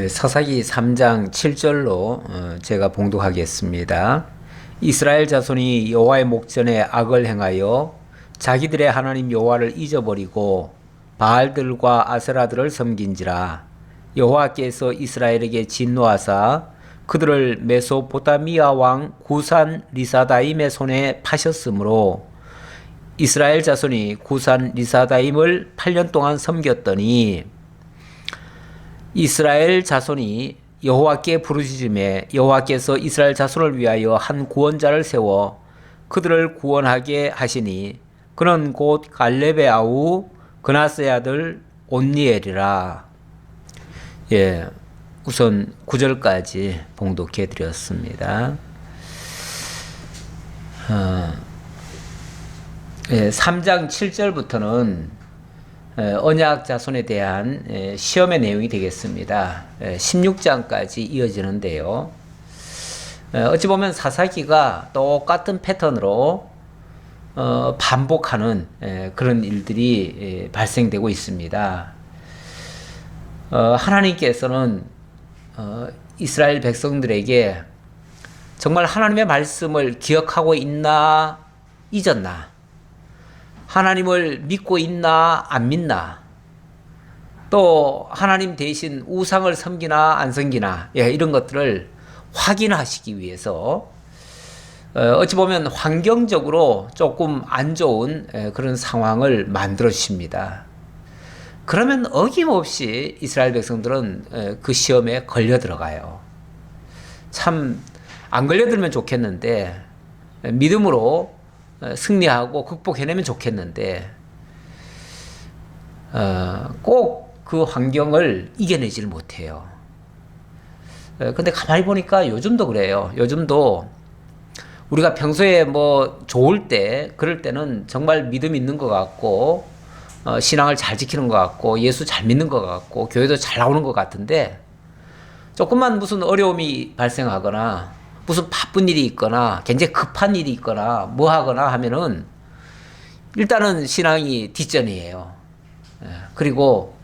사사기 3장 7절로 제가 봉독하겠습니다. 이스라엘 자손이 여호와의 목전에 악을 행하여 자기들의 하나님 여호와를 잊어버리고 바알들과 아세라들을 섬긴지라. 여호와께서 이스라엘에게 진노하사 그들을 메소포타미아 왕 구산 리사다임의 손에 파셨으므로 이스라엘 자손이 구산 리사다임을 8년 동안 섬겼더니 이스라엘 자손이 여호와께 부르짖음에 여호와께서 이스라엘 자손을 위하여 한 구원자를 세워 그들을 구원하게 하시니 그는 곧 갈렙의 아우 그나스의 아들 온니엘이라. 우선 9절까지 봉독해 드렸습니다. 3장 7절부터는 언약 자손에 대한 시험의 내용이 되겠습니다. 16장까지 이어지는데요. 어찌 보면 사사기가 똑같은 패턴으로 반복하는 그런 일들이 발생되고 있습니다. 하나님께서는 이스라엘 백성들에게 정말 하나님의 말씀을 기억하고 있나 잊었나, 하나님을 믿고 있나 안 믿나, 또 하나님 대신 우상을 섬기나 안 섬기나, 이런 것들을 확인하시기 위해서 어찌 보면 환경적으로 조금 안 좋은 그런 상황을 만들어 주십니다. 그러면 어김없이 이스라엘 백성들은 그 시험에 걸려 들어가요. 참 안 걸려들면 좋겠는데, 믿음으로 승리하고 극복해내면 좋겠는데 꼭 그 환경을 이겨내지를 못해요. 근데 가만히 보니까 요즘도 그래요. 요즘도 우리가 평소에 뭐 좋을 때, 그럴 때는 정말 믿음 있는 것 같고 신앙을 잘 지키는 것 같고 예수 잘 믿는 것 같고 교회도 잘 나오는 것 같은데, 조금만 무슨 어려움이 발생하거나 무슨 바쁜 일이 있거나 굉장히 급한 일이 있거나 뭐 하거나 하면은 일단은 신앙이 뒷전이에요. 그리고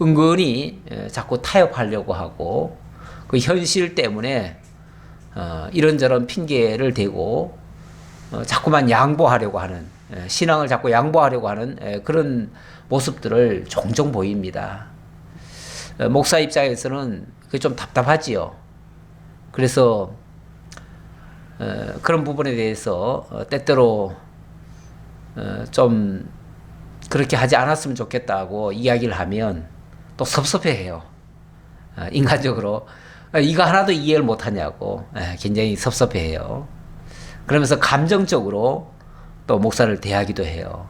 은근히 자꾸 타협하려고 하고 그 현실 때문에 이런저런 핑계를 대고 자꾸만 양보하려고 하는, 신앙을 자꾸 양보하려고 하는 그런 모습들을 종종 보입니다. 목사 입장에서는 그게 좀 답답하지요. 그래서 그런 부분에 대해서 때때로 좀 그렇게 하지 않았으면 좋겠다고 이야기를 하면 또 섭섭해해요. 인간적으로 이거 하나도 이해를 못하냐고 굉장히 섭섭해해요. 그러면서 감정적으로 또 목사를 대하기도 해요.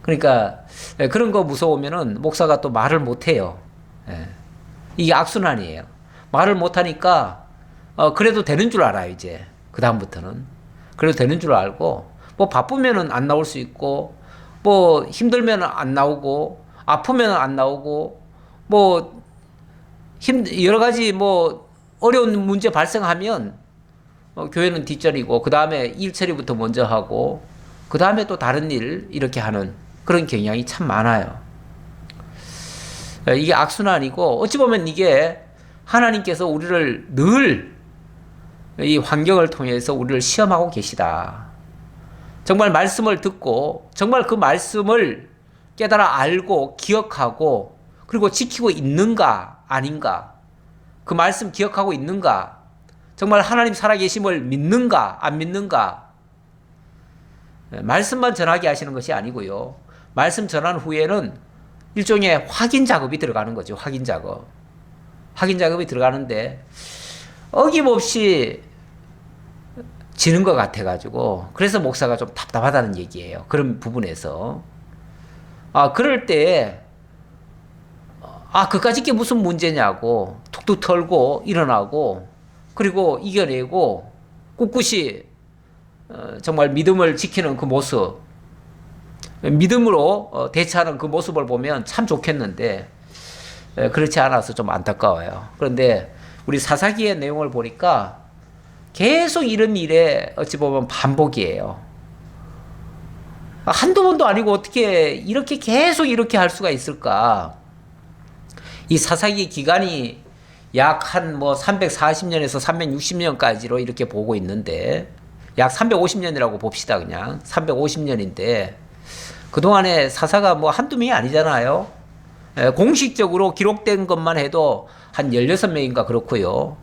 그러니까 그런 거 무서우면은 목사가 또 말을 못해요. 이게 악순환이에요. 말을 못하니까 그래도 되는 줄 알아요. 이제 그 다음부터는 그래도 되는 줄 알고, 뭐 바쁘면은 안 나올 수 있고, 뭐 힘들면 안 나오고, 아프면 안 나오고, 뭐 여러 가지 뭐 어려운 문제 발생하면 교회는 뒷전이고, 그 다음에 일 처리부터 먼저 하고, 그 다음에 또 다른 일 이렇게 하는 그런 경향이 참 많아요. 이게 악순환이고, 어찌 보면 이게 하나님께서 우리를 늘 이 환경을 통해서 우리를 시험하고 계시다. 정말 말씀을 듣고 정말 그 말씀을 깨달아 알고 기억하고 그리고 지키고 있는가 아닌가, 그 말씀 기억하고 있는가, 정말 하나님 살아계심을 믿는가 안 믿는가, 말씀만 전하게 하시는 것이 아니고요. 말씀 전한 후에는 일종의 확인 작업이 들어가는 거죠. 확인 작업이 들어가는데 어김없이 지는 것 같아가지고, 그래서 목사가 좀 답답하다는 얘기예요. 그런 부분에서. 그럴 때, 그까짓 게 무슨 문제냐고, 툭툭 털고, 일어나고, 그리고 이겨내고, 꿋꿋이, 정말 믿음을 지키는 그 모습, 믿음으로 대처하는 그 모습을 보면 참 좋겠는데, 그렇지 않아서 좀 안타까워요. 그런데 우리 사사기의 내용을 보니까 계속 이런 일에 어찌 보면 반복이에요. 한두 번도 아니고 어떻게 이렇게 계속 이렇게 할 수가 있을까? 이 사사기 기간이 약 한 뭐 340년에서 360년까지로 이렇게 보고 있는데, 약 350년이라고 봅시다. 그냥 350년인데 그동안에 사사가 뭐 한두 명이 아니잖아요. 공식적으로 기록된 것만 해도 한 16명인가 그렇고요.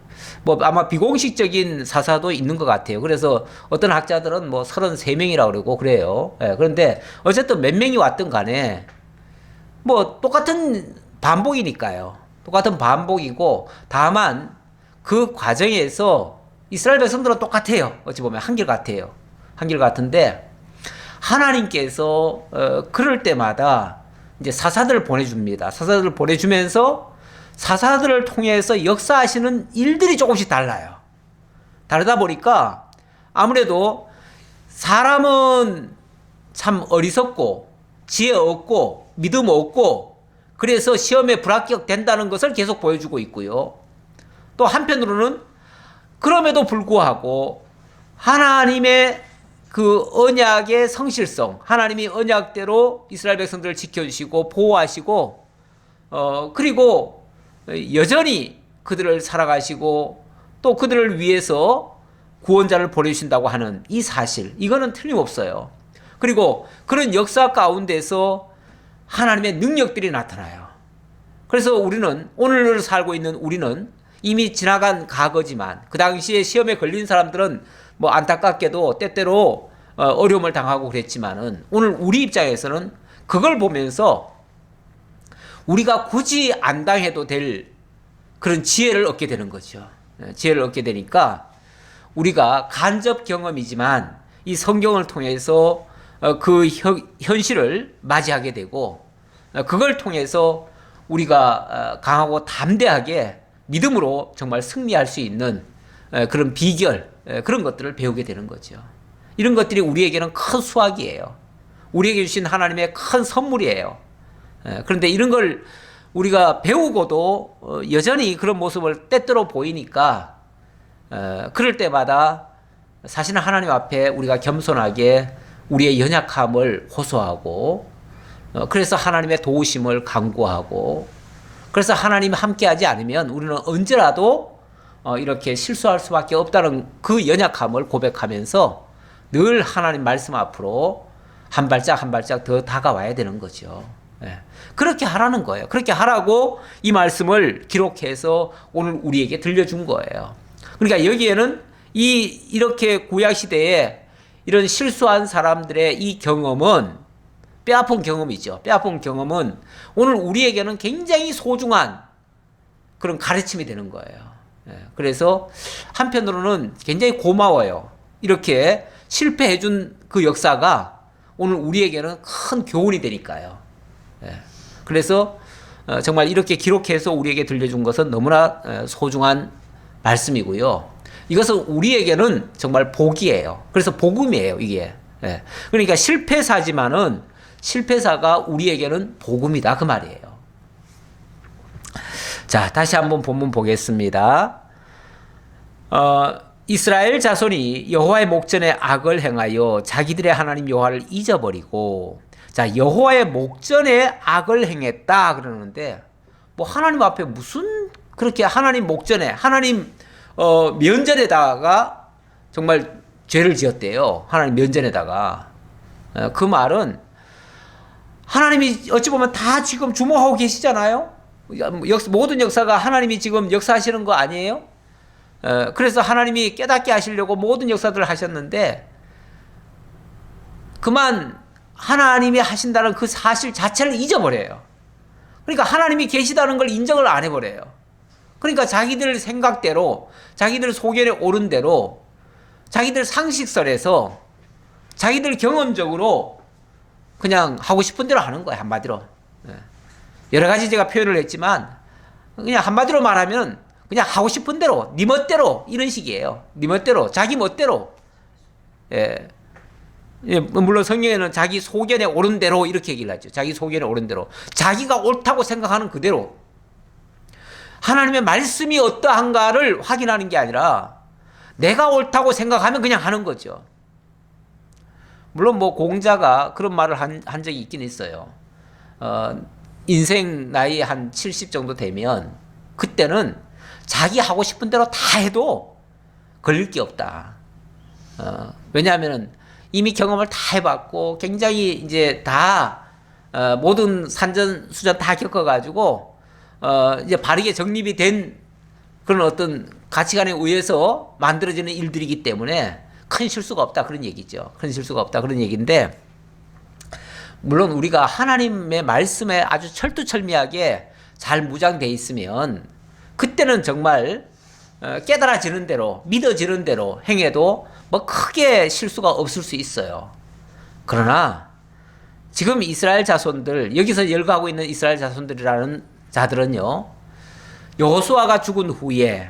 뭐 아마 비공식적인 사사도 있는 것 같아요. 그래서 어떤 학자들은 뭐 33명이라고 그러고 그래요. 그런데 어쨌든 몇 명이 왔든 간에 뭐 똑같은 반복이니까요. 똑같은 반복이고, 다만 그 과정에서 이스라엘 백성들은 똑같아요. 어찌 보면 한결같아요. 한결같은데 하나님께서 그럴 때마다 이제 사사들을 보내줍니다. 사사들을 보내주면서 사사들을 통해서 역사하시는 일들이 조금씩 달라요. 다르다 보니까 아무래도 사람은 참 어리석고 지혜 없고 믿음 없고, 그래서 시험에 불합격된다는 것을 계속 보여주고 있고요. 또 한편으로는 그럼에도 불구하고 하나님의 그 언약의 성실성, 하나님이 언약대로 이스라엘 백성들을 지켜주시고 보호하시고, 그리고 여전히 그들을 살아가시고 또 그들을 위해서 구원자를 보내주신다고 하는 이 사실, 이거는 틀림없어요. 그리고 그런 역사 가운데서 하나님의 능력들이 나타나요. 그래서 우리는, 오늘 살고 있는 우리는 이미 지나간 과거지만, 그 당시에 시험에 걸린 사람들은 뭐 안타깝게도 때때로 어려움을 당하고 그랬지만은, 오늘 우리 입장에서는 그걸 보면서 우리가 굳이 안 당해도 될 그런 지혜를 얻게 되는 거죠. 지혜를 얻게 되니까 우리가 간접 경험이지만 이 성경을 통해서 그 현실을 맞이하게 되고, 그걸 통해서 우리가 강하고 담대하게 믿음으로 정말 승리할 수 있는 그런 비결, 그런 것들을 배우게 되는 거죠. 이런 것들이 우리에게는 큰 수확이에요. 우리에게 주신 하나님의 큰 선물이에요. 그런데 이런 걸 우리가 배우고도 여전히 그런 모습을 때때로 보이니까, 그럴 때마다 사실은 하나님 앞에 우리가 겸손하게 우리의 연약함을 호소하고, 그래서 하나님의 도우심을 간구하고, 그래서 하나님이 함께하지 않으면 우리는 언제라도 이렇게 실수할 수밖에 없다는 그 연약함을 고백하면서 늘 하나님 말씀 앞으로 한 발짝 한 발짝 더 다가와야 되는 거죠. 그렇게 하라는 거예요. 그렇게 하라고 이 말씀을 기록해서 오늘 우리에게 들려준 거예요. 그러니까 여기에는 이렇게 구약 시대에 이런 실수한 사람들의 이 경험은 뼈아픈 경험이죠. 뼈아픈 경험은 오늘 우리에게는 굉장히 소중한 그런 가르침이 되는 거예요. 그래서 한편으로는 굉장히 고마워요. 이렇게 실패해준 그 역사가 오늘 우리에게는 큰 교훈이 되니까요. 그래서 정말 이렇게 기록해서 우리에게 들려준 것은 너무나 소중한 말씀이고요. 이것은 우리에게는 정말 복이에요. 그래서 복음이에요, 이게. 그러니까 실패사지만은 실패사가 우리에게는 복음이다, 그 말이에요. 자, 다시 한번 본문 보겠습니다. 이스라엘 자손이 여호와의 목전에 악을 행하여 자기들의 하나님 여호와를 잊어버리고, 자, 여호와의 목전에 악을 행했다 그러는데, 뭐 하나님 앞에 무슨 그렇게 하나님 목전에, 하나님 면전에다가 정말 죄를 지었대요. 하나님 면전에다가. 그 말은 하나님이 어찌 보면 다 지금 주목하고 계시잖아요. 모든 역사가 하나님이 지금 역사하시는 거 아니에요? 그래서 하나님이 깨닫게 하시려고 모든 역사들을 하셨는데, 그만 하나님이 하신다는 그 사실 자체를 잊어버려요. 그러니까 하나님이 계시다는 걸 인정을 안 해버려요. 그러니까 자기들 생각대로, 자기들 소견에 오른 대로, 자기들 상식선에서, 자기들 경험적으로 그냥 하고 싶은 대로 하는 거예요, 한마디로. 여러 가지 제가 표현을 했지만, 그냥 한마디로 말하면 그냥 하고 싶은 대로, 네 멋대로, 이런 식이에요. 네 멋대로, 자기 멋대로. 물론 성경에는 자기 소견에 오른 대로 이렇게 얘기를 하죠. 자기 소견에 오른 대로. 자기가 옳다고 생각하는 그대로. 하나님의 말씀이 어떠한가를 확인하는 게 아니라 내가 옳다고 생각하면 그냥 하는 거죠. 물론 뭐 공자가 그런 말을 한 적이 있긴 있어요. 인생 나이 한 70 정도 되면 그때는 자기 하고 싶은 대로 다 해도 걸릴 게 없다. 왜냐하면은 이미 경험을 다 해봤고 굉장히 이제 다 모든 산전수전 다 겪어가지고 이제 바르게 정립이 된 그런 어떤 가치관에 의해서 만들어지는 일들이기 때문에 큰 실수가 없다 그런 얘기죠. 큰 실수가 없다 그런 얘기인데, 물론 우리가 하나님의 말씀에 아주 철두철미하게 잘 무장돼 있으면 그때는 정말 깨달아지는 대로 믿어지는 대로 행해도 뭐 크게 실수가 없을 수 있어요. 그러나 지금 이스라엘 자손들, 여기서 열거하고 있는 이스라엘 자손들이라는 자들은요, 여호수아가 죽은 후에,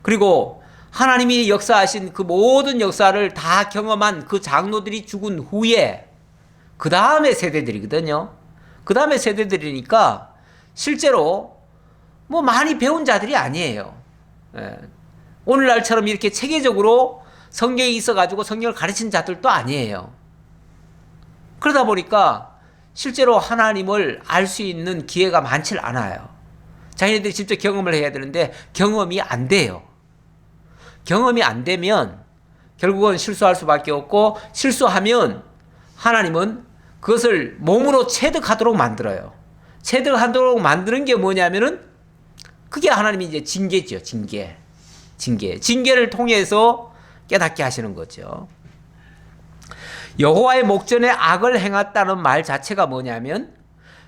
그리고 하나님이 역사하신 그 모든 역사를 다 경험한 그 장로들이 죽은 후에 그 다음에 세대들이거든요. 그 다음에 세대들이니까 실제로 뭐 많이 배운 자들이 아니에요. 오늘날처럼 이렇게 체계적으로 성경이 있어가지고 성경을 가르친 자들도 아니에요. 그러다 보니까 실제로 하나님을 알 수 있는 기회가 많지 않아요. 자기네들이 직접 경험을 해야 되는데 경험이 안 돼요. 경험이 안 되면 결국은 실수할 수밖에 없고, 실수하면 하나님은 그것을 몸으로 체득하도록 만들어요. 체득하도록 만드는 게 뭐냐면은 그게 하나님이 이제 징계죠. 징계를 통해서 깨닫게 하시는 거죠. 여호와의 목전에 악을 행했다는 말 자체가 뭐냐면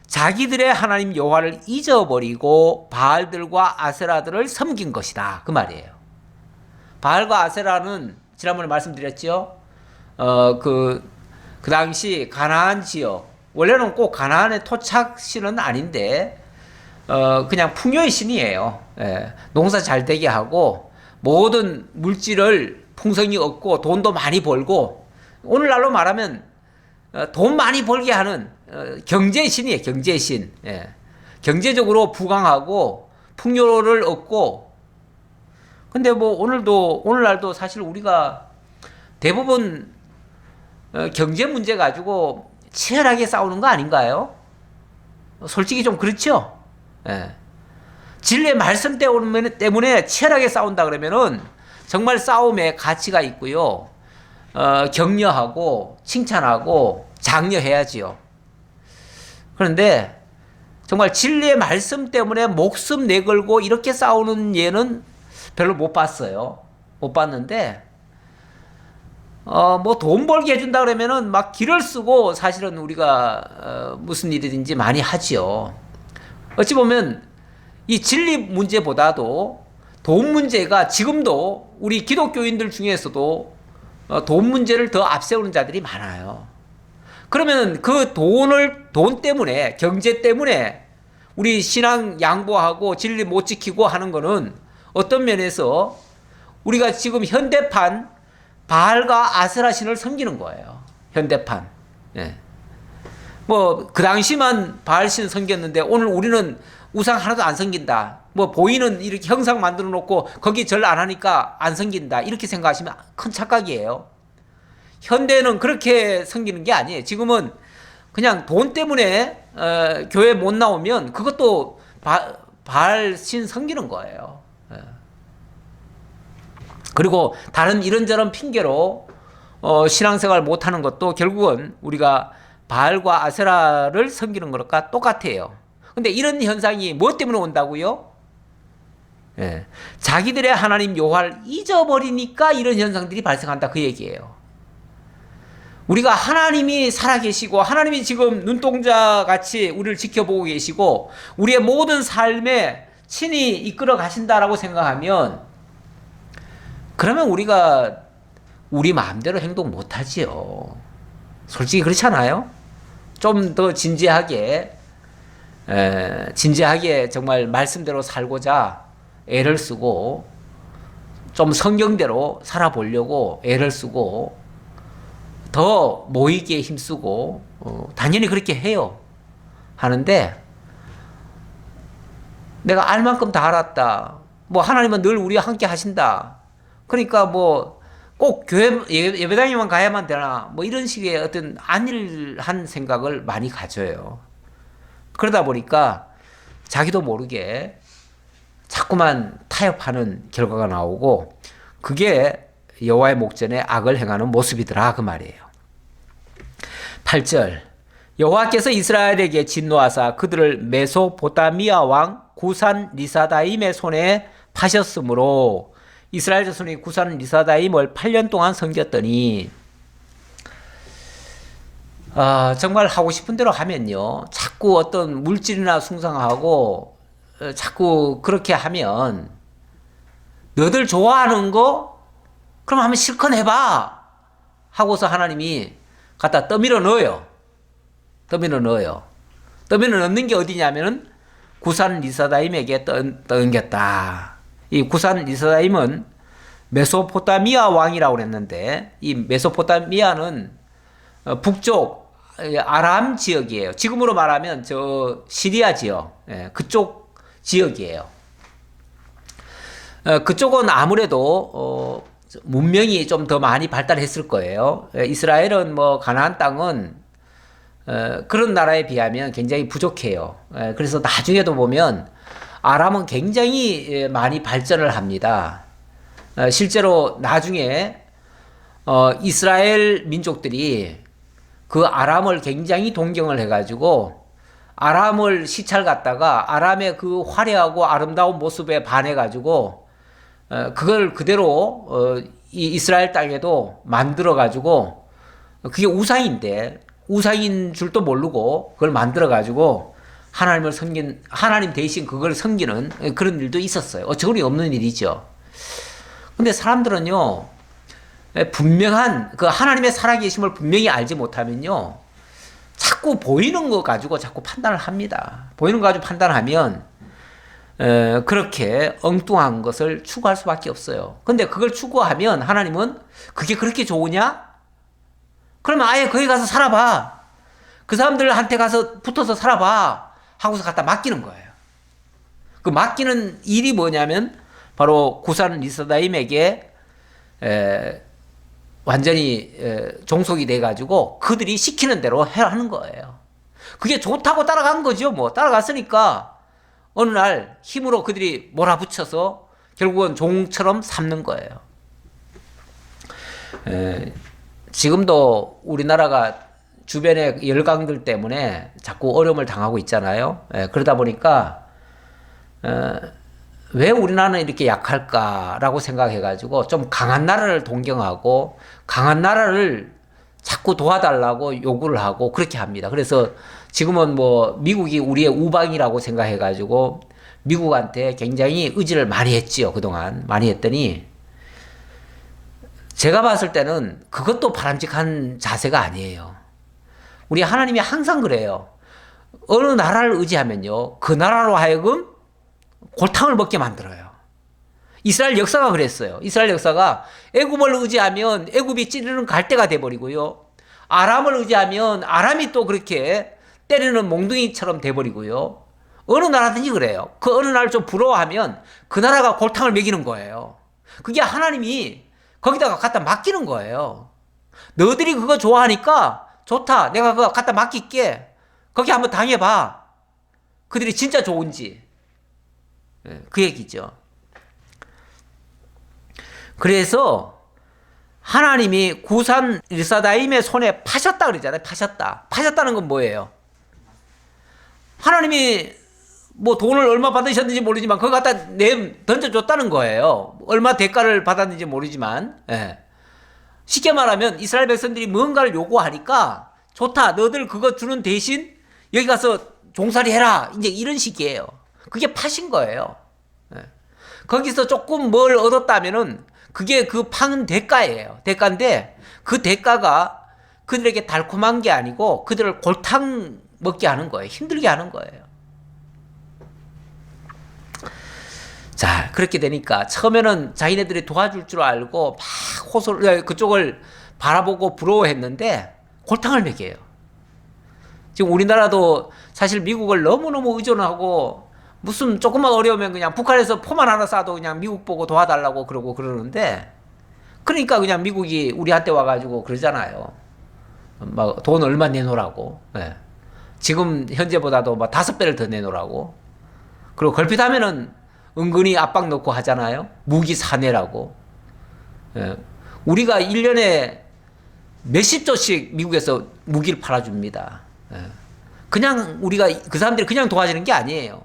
자기들의 하나님 여호와를 잊어버리고 바알들과 아세라들을 섬긴 것이다 그 말이에요. 바알과 아세라는 지난번에 말씀드렸죠. 그 당시 가나안 지역, 원래는 꼭 가나안의 토착신은 아닌데 그냥 풍요의 신이에요. 농사 잘 되게 하고 모든 물질을 풍성히 얻고 돈도 많이 벌고, 오늘날로 말하면 돈 많이 벌게 하는 경제의 신이에요. 경제의 신. 경제적으로 부강하고 풍요를 얻고. 근데 뭐 오늘날도 사실 우리가 대부분 경제 문제 가지고 치열하게 싸우는 거 아닌가요? 솔직히 좀 그렇죠? 진리의 말씀 때문에 치열하게 싸운다 그러면은 정말 싸움에 가치가 있고요. 격려하고 칭찬하고 장려해야지요. 그런데 정말 진리의 말씀 때문에 목숨 내걸고 이렇게 싸우는 예는 별로 못 봤어요. 못 봤는데 뭐 돈 벌게 해준다 그러면은 막 기를 쓰고 사실은 우리가 무슨 일이든지 많이 하지요. 어찌 보면 이 진리 문제보다도 돈 문제가 지금도 우리 기독교인들 중에서도 돈 문제를 더 앞세우는 자들이 많아요. 그러면 그 돈 때문에, 경제 때문에 우리 신앙 양보하고 진리 못 지키고 하는 거는 어떤 면에서 우리가 지금 현대판 바알과 아세라 신을 섬기는 거예요. 현대판. 뭐 그 당시만 바알 신 섬겼는데 오늘 우리는 우상 하나도 안 섬긴다. 뭐 보이는 이렇게 형상 만들어 놓고 거기 절 안 하니까 안 섬긴다. 이렇게 생각하시면 큰 착각이에요. 현대는 그렇게 섬기는 게 아니에요. 지금은 그냥 돈 때문에 교회 못 나오면 그것도 바알 신 섬기는 거예요. 그리고 다른 이런저런 핑계로 신앙생활 못하는 것도 결국은 우리가 바알과 아세라를 섬기는 것과 똑같아요. 근데 이런 현상이 무엇 때문에 온다고요? 자기들의 하나님 여호와를 잊어버리니까 이런 현상들이 발생한다 그 얘기예요. 우리가 하나님이 살아계시고 하나님이 지금 눈동자같이 우리를 지켜보고 계시고 우리의 모든 삶에 친히 이끌어 가신다라고 생각하면, 그러면 우리가 우리 마음대로 행동 못하지요. 솔직히 그렇잖아요. 좀 더 진지하게 정말 말씀대로 살고자 애를 쓰고 좀 성경대로 살아보려고 애를 쓰고 더 모이기에 힘쓰고 당연히 그렇게 해요. 하는데 내가 알 만큼 다 알았다. 뭐 하나님은 늘 우리와 함께 하신다. 그러니까 뭐 꼭 교회 예배당에만 가야만 되나 뭐 이런 식의 어떤 안일한 생각을 많이 가져요. 그러다 보니까 자기도 모르게 자꾸만 타협하는 결과가 나오고 그게 여호와의 목전에 악을 행하는 모습이더라 그 말이에요. 8절 여호와께서 이스라엘에게 진노하사 그들을 메소포타미아 왕 구산 리사다임의 손에 파셨으므로 이스라엘 자손이 구산 리사다임을 8년 동안 섬겼더니 정말 하고 싶은 대로 하면요 자꾸 어떤 물질이나 숭상하고 자꾸 그렇게 하면 너들 좋아하는 거 그럼 한번 실컷 해봐 하고서 하나님이 갖다 떠밀어 넣어요. 떠밀어 넣는 게 어디냐면은 구산 리사다임에게 떠넘겼다. 이 구산 리사다임은 메소포타미아 왕이라고 그랬는데 이 메소포타미아는 북쪽 아람 지역이에요. 지금으로 말하면 저 시리아 지역 그쪽 지역이에요. 그쪽은 아무래도 문명이 좀 더 많이 발달했을 거예요. 이스라엘은 뭐 가나안 땅은 그런 나라에 비하면 굉장히 부족해요. 그래서 나중에도 보면 아람은 굉장히 많이 발전을 합니다. 실제로 나중에 이스라엘 민족들이 그 아람을 굉장히 동경을 해가지고 아람을 시찰 갔다가 아람의 그 화려하고 아름다운 모습에 반해가지고 그걸 그대로 이 이스라엘 땅에도 만들어가지고 그게 우상인데 우상인 줄도 모르고 그걸 만들어가지고 하나님을 섬긴 하나님 대신 그걸 섬기는 그런 일도 있었어요. 어처구니 없는 일이죠. 근데 사람들은요 분명한 그 하나님의 살아계심을 분명히 알지 못하면요 자꾸 보이는 거 가지고 자꾸 판단을 합니다. 보이는 거 가지고 판단하면 그렇게 엉뚱한 것을 추구할 수밖에 없어요. 근데 그걸 추구하면 하나님은 그게 그렇게 좋으냐? 그러면 아예 거기 가서 살아봐. 그 사람들한테 가서 붙어서 살아봐. 하고서 갖다 맡기는 거예요. 그 맡기는 일이 뭐냐면 바로 구산 리사다임에게 완전히 종속이 돼가지고 그들이 시키는 대로 해야 하는 거예요. 그게 좋다고 따라간 거죠. 뭐 따라갔으니까 어느 날 힘으로 그들이 몰아붙여서 결국은 종처럼 삼는 거예요. 지금도 우리나라가 주변의 열강들 때문에 자꾸 어려움을 당하고 있잖아요. 그러다 보니까 왜 우리나라는 이렇게 약할까라고 생각해가지고 좀 강한 나라를 동경하고 강한 나라를 자꾸 도와달라고 요구를 하고 그렇게 합니다. 그래서 지금은 뭐 미국이 우리의 우방이라고 생각해가지고 미국한테 굉장히 의지를 많이 했지요. 그동안 많이 했더니 제가 봤을 때는 그것도 바람직한 자세가 아니에요. 우리 하나님이 항상 그래요. 어느 나라를 의지하면요 그 나라로 하여금 골탕을 먹게 만들어요. 이스라엘 역사가 그랬어요. 이스라엘 역사가 애굽을 의지하면 애굽이 찌르는 갈대가 돼버리고요. 아람을 의지하면 아람이 또 그렇게 때리는 몽둥이처럼 돼버리고요. 어느 나라든지 그래요. 그 어느 나라를 좀 부러워하면 그 나라가 골탕을 먹이는 거예요. 그게 하나님이 거기다가 갖다 맡기는 거예요. 너희들이 그거 좋아하니까 좋다. 내가 그거 갖다 맡길게. 거기 한번 당해봐. 그들이 진짜 좋은지. 그 얘기죠. 그래서 하나님이 구산 리사다임의 손에 파셨다 그러잖아요. 파셨다는 건 뭐예요? 하나님이 뭐 돈을 얼마 받으셨는지 모르지만 그거 갖다 던져줬다는 거예요. 얼마 대가를 받았는지 모르지만 쉽게 말하면 이스라엘 백성들이 뭔가를 요구하니까 좋다. 너들 그거 주는 대신 여기 가서 종살이 해라. 이제 이런 식이에요. 그게 파신 거예요. 거기서 조금 뭘 얻었다면은 그게 그 파는 대가예요. 대가인데 그 대가가 그들에게 달콤한 게 아니고 그들을 골탕 먹게 하는 거예요. 힘들게 하는 거예요. 자, 그렇게 되니까 처음에는 자기네들이 도와줄 줄 알고 막 그쪽을 바라보고 부러워했는데 골탕을 먹여요. 지금 우리나라도 사실 미국을 너무너무 의존하고 무슨 조금만 어려우면 그냥 북한에서 포만 하나 쏴도 그냥 미국 보고 도와달라고 그러고 그러는데 그러니까 그냥 미국이 우리한테 와가지고 그러잖아요. 막 돈 얼마 내놓으라고. 지금 현재보다도 막 5배를 더 내놓으라고. 그리고 걸핏하면은 은근히 압박 넣고 하잖아요. 무기 사내라고. 예. 우리가 1년에 몇십 조씩 미국에서 무기를 팔아줍니다. 예. 그냥 우리가 그 사람들이 그냥 도와주는 게 아니에요.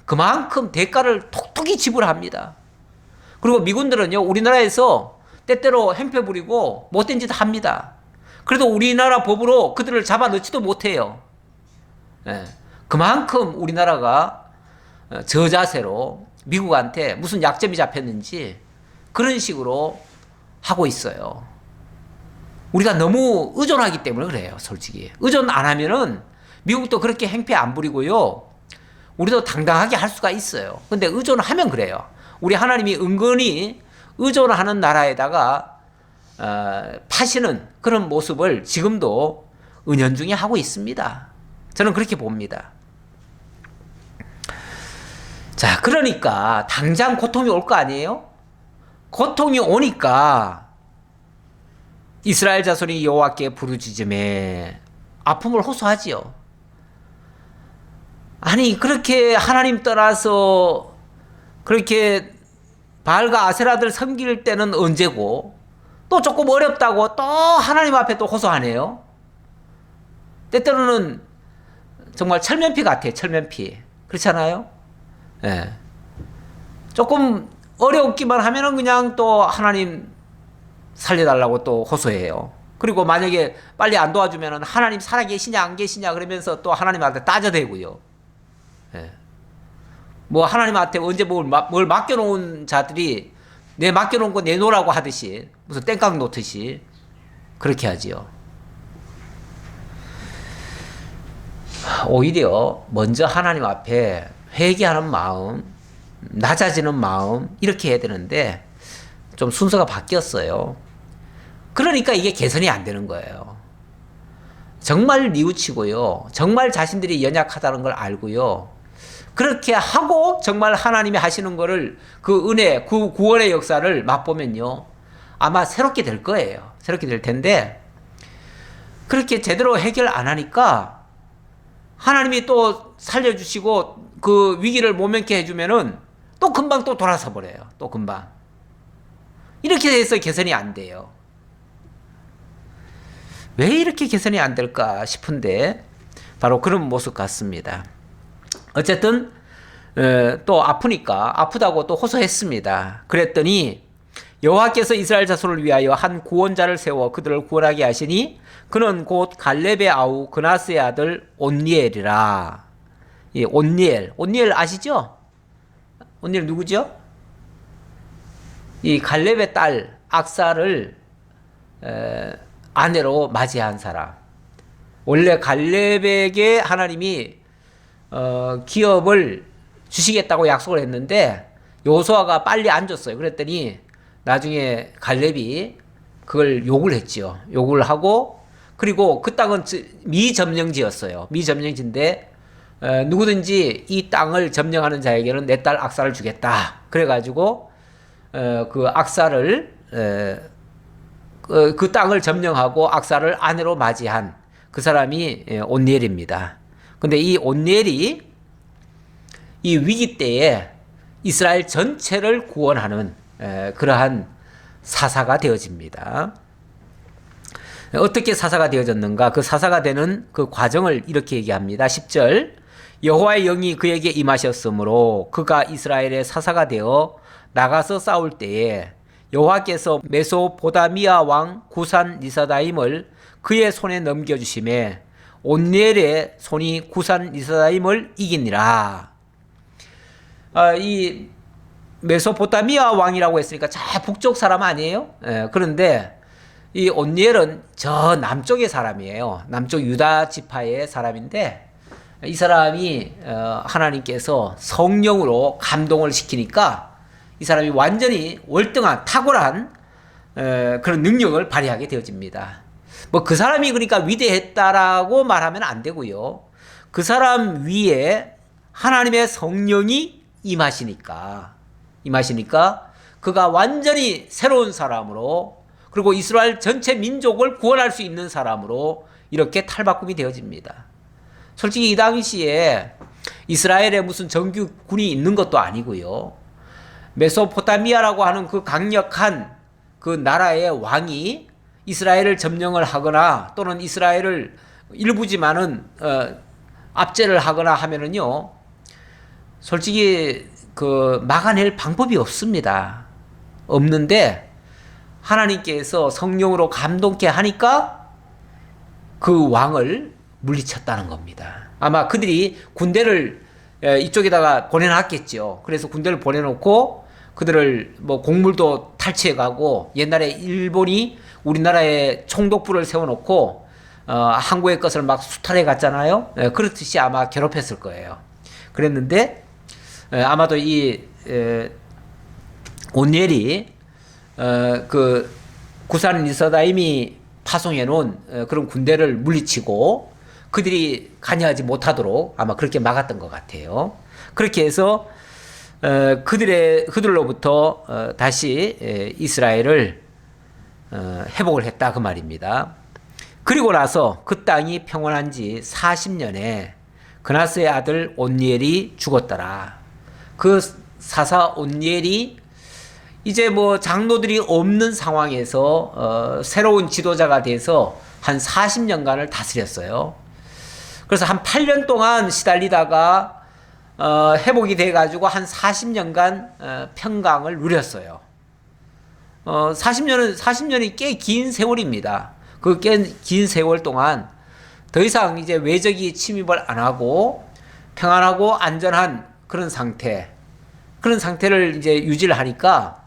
그만큼 대가를 톡톡히 지불합니다. 그리고 미군들은요, 우리나라에서 때때로 행패 부리고 못된 짓 합니다. 그래도 우리나라 법으로 그들을 잡아 넣지도 못해요. 예. 그만큼 우리나라가 저자세로 미국한테 무슨 약점이 잡혔는지 그런 식으로 하고 있어요. 우리가 너무 의존하기 때문에 그래요, 솔직히. 의존 안 하면은 미국도 그렇게 행패 안 부리고요. 우리도 당당하게 할 수가 있어요. 근데 의존하면 그래요. 우리 하나님이 은근히 의존하는 나라에다가 파시는 그런 모습을 지금도 은연중에 하고 있습니다. 저는 그렇게 봅니다. 자, 그러니까 당장 고통이 올 거 아니에요? 고통이 오니까 이스라엘 자손이 여호와께 부르짖음에 아픔을 호소하지요. 아니, 그렇게 하나님 떠나서 그렇게 바알과 아세라들 섬길 때는 언제고, 또 조금 어렵다고 또 하나님 앞에 또 호소하네요. 때때로는 정말 철면피 같아요, 철면피. 그렇잖아요? 예. 조금 어렵기만 하면은 그냥 또 하나님 살려달라고 또 호소해요. 그리고 만약에 빨리 안 도와주면은 하나님 살아계시냐 안 계시냐 그러면서 또 하나님한테 따져대고요. 예. 뭐 하나님한테 언제 뭘 맡겨놓은 자들이 내 맡겨놓은 거 내놓으라고 하듯이 무슨 땡깡 놓듯이 그렇게 하지요. 오히려 먼저 하나님 앞에 회개하는 마음, 낮아지는 마음 이렇게 해야 되는데 좀 순서가 바뀌었어요. 그러니까 이게 개선이 안 되는 거예요. 정말 뉘우치고요. 정말 자신들이 연약하다는 걸 알고요. 그렇게 하고 정말 하나님이 하시는 거를 그 은혜, 그 구원의 역사를 맛보면요. 아마 새롭게 될 거예요. 새롭게 될 텐데 그렇게 제대로 해결 안 하니까 하나님이 또 살려주시고 그 위기를 모면케 해주면은 또 금방 또 돌아서 버려요. 또 금방. 이렇게 해서 개선이 안 돼요. 왜 이렇게 개선이 안 될까 싶은데 바로 그런 모습 같습니다. 어쨌든 또 아프니까 아프다고 또 호소했습니다. 그랬더니 여호와께서 이스라엘 자손을 위하여 한 구원자를 세워 그들을 구원하게 하시니 그는 곧 갈렙의 아우 그나스의 아들 온니엘이라. 예, 온니엘 아시죠? 온니엘 누구죠? 이 갈렙의 딸 악사를 아내로 맞이한 사람. 원래 갈렙에게 하나님이 기업을 주시겠다고 약속을 했는데 여호수아가 빨리 안 줬어요. 그랬더니 나중에 갈렙이 그걸 욕을 했죠. 욕을 하고 그리고 그 땅은 미점령지였어요. 미점령지인데 누구든지 이 땅을 점령하는 자에게는 내 딸 악사를 주겠다. 그래가지고 그 악사를 그 땅을 점령하고 악사를 아내로 맞이한 그 사람이 온니엘입니다. 근데 이 온니엘이 이 위기 때에 이스라엘 전체를 구원하는 그러한 사사가 되어집니다. 어떻게 사사가 되어졌는가? 그 사사가 되는 그 과정을 이렇게 얘기합니다. 10절 여호와의 영이 그에게 임하셨으므로 그가 이스라엘의 사사가 되어 나가서 싸울 때에 여호와께서 메소포다미아 왕 구산 리사다임을 그의 손에 넘겨주심에 온니엘의 손이 구산 리사다임을 이기니라. 이 메소포타미아 왕이라고 했으니까 저 북쪽 사람 아니에요? 그런데 이 온니엘은 저 남쪽의 사람이에요. 남쪽 유다 지파의 사람인데 이 사람이 하나님께서 성령으로 감동을 시키니까 이 사람이 완전히 월등한 탁월한 그런 능력을 발휘하게 되어집니다. 뭐 그 사람이 그러니까 위대했다라고 말하면 안 되고요. 그 사람 위에 하나님의 성령이 임하시니까 그가 완전히 새로운 사람으로 그리고 이스라엘 전체 민족을 구원할 수 있는 사람으로 이렇게 탈바꿈이 되어집니다. 솔직히 이 당시에 이스라엘에 무슨 정규군이 있는 것도 아니고요. 메소포타미아라고 하는 그 강력한 그 나라의 왕이 이스라엘을 점령을 하거나 또는 이스라엘을 일부지만은 압제를 하거나 하면은요, 솔직히 그 막아낼 방법이 없습니다. 없는데 하나님께서 성령으로 감동케 하니까 그 왕을 물리쳤다는 겁니다. 아마 그들이 군대를 이쪽에다가 보내놨겠죠. 그래서 군대를 보내놓고 그들을 뭐 곡물도 탈취해 가고, 옛날에 일본이 우리나라에 총독부를 세워놓고 한국의 것을 막 수탈해 갔잖아요. 그렇듯이 아마 괴롭혔을 거예요. 그랬는데 아마도 이 온니엘이 그 구산 리서다임이 파송해 놓은 그런 군대를 물리치고 그들이 관여하지 못하도록 아마 그렇게 막았던 것 같아요. 그렇게 해서 그들로부터 다시 이스라엘을 회복을 했다 그 말입니다. 그리고 나서 그 땅이 평온한 지 40년에 그나스의 아들 온니엘이 죽었더라. 그 사사 온니엘이 이제 뭐 장로들이 없는 상황에서 새로운 지도자가 돼서 한 40년간을 다스렸어요. 그래서 한 8년 동안 시달리다가 회복이 돼가지고 한 40년간 평강을 누렸어요. 40년이 꽤 긴 세월입니다. 그 꽤 긴 세월 동안 더 이상 이제 외적이 침입을 안 하고 평안하고 안전한 그런 상태를 이제 유지를 하니까,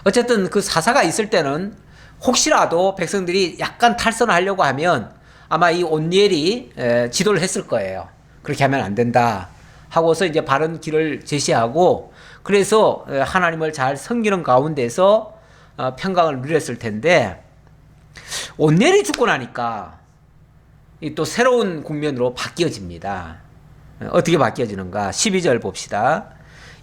어쨌든 그 사사가 있을 때는 혹시라도 백성들이 약간 탈선하려고 하면 아마 이 온니엘이 지도를 했을 거예요. 그렇게 하면 안 된다 하고서 이제 바른 길을 제시하고, 그래서 하나님을 잘 섬기는 가운데서 평강을 누렸을 텐데, 온니엘이 죽고 나니까 또 새로운 국면으로 바뀌어집니다. 어떻게 바뀌어지는가? 12절 봅시다.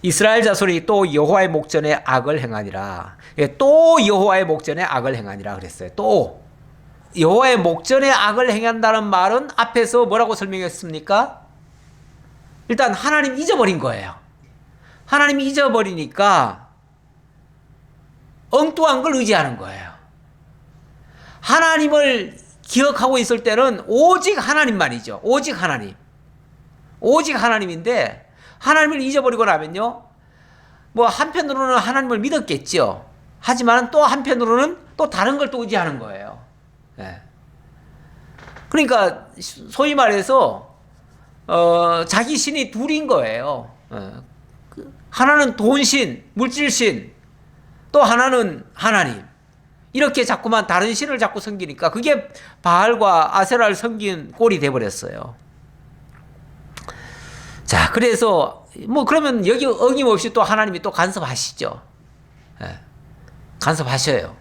이스라엘 자손이 또 여호와의 목전에 악을 행하니라. 또 여호와의 목전에 악을 행하니라 그랬어요. 또 여호와의 목전에 악을 행한다는 말은 앞에서 뭐라고 설명했습니까? 일단 하나님 잊어버린 거예요. 하나님이 잊어버리니까 엉뚱한 걸 의지하는 거예요. 하나님을 기억하고 있을 때는 오직 하나님만이죠. 오직 하나님. 오직 하나님인데 하나님을 잊어버리고 나면요, 뭐 한편으로는 하나님을 믿었겠죠. 하지만 또 한편으로는 또 다른 걸 또 의지하는 거예요. 그러니까 소위 말해서 자기 신이 둘인 거예요. 하나는 돈신, 물질신, 또 하나는 하나님. 이렇게 자꾸만 다른 신을 자꾸 섬기니까 그게 바알과 아세라를 섬긴 꼴이 돼버렸어요. 자, 그래서 뭐 그러면 여기 어김없이 또 하나님이 또 간섭하시죠. 간섭하셔요.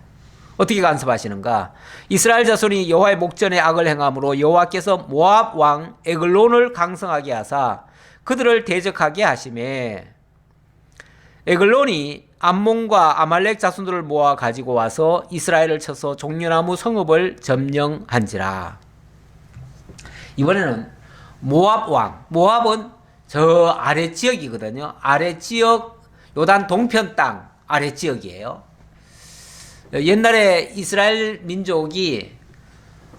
어떻게 간섭하시는가? 이스라엘 자손이 여호와의 목전에 악을 행함으로 여호와께서 모압 왕 에글론을 강성하게 하사 그들을 대적하게 하시매, 에글론이 암몬과 아말렉 자손들을 모아 가지고 와서 이스라엘을 쳐서 종려나무 성읍을 점령한지라. 이번에는 모압 왕, 모압은 저 아래 지역이거든요. 아래 지역, 요단 동편 땅 아래 지역이에요. 옛날에 이스라엘 민족이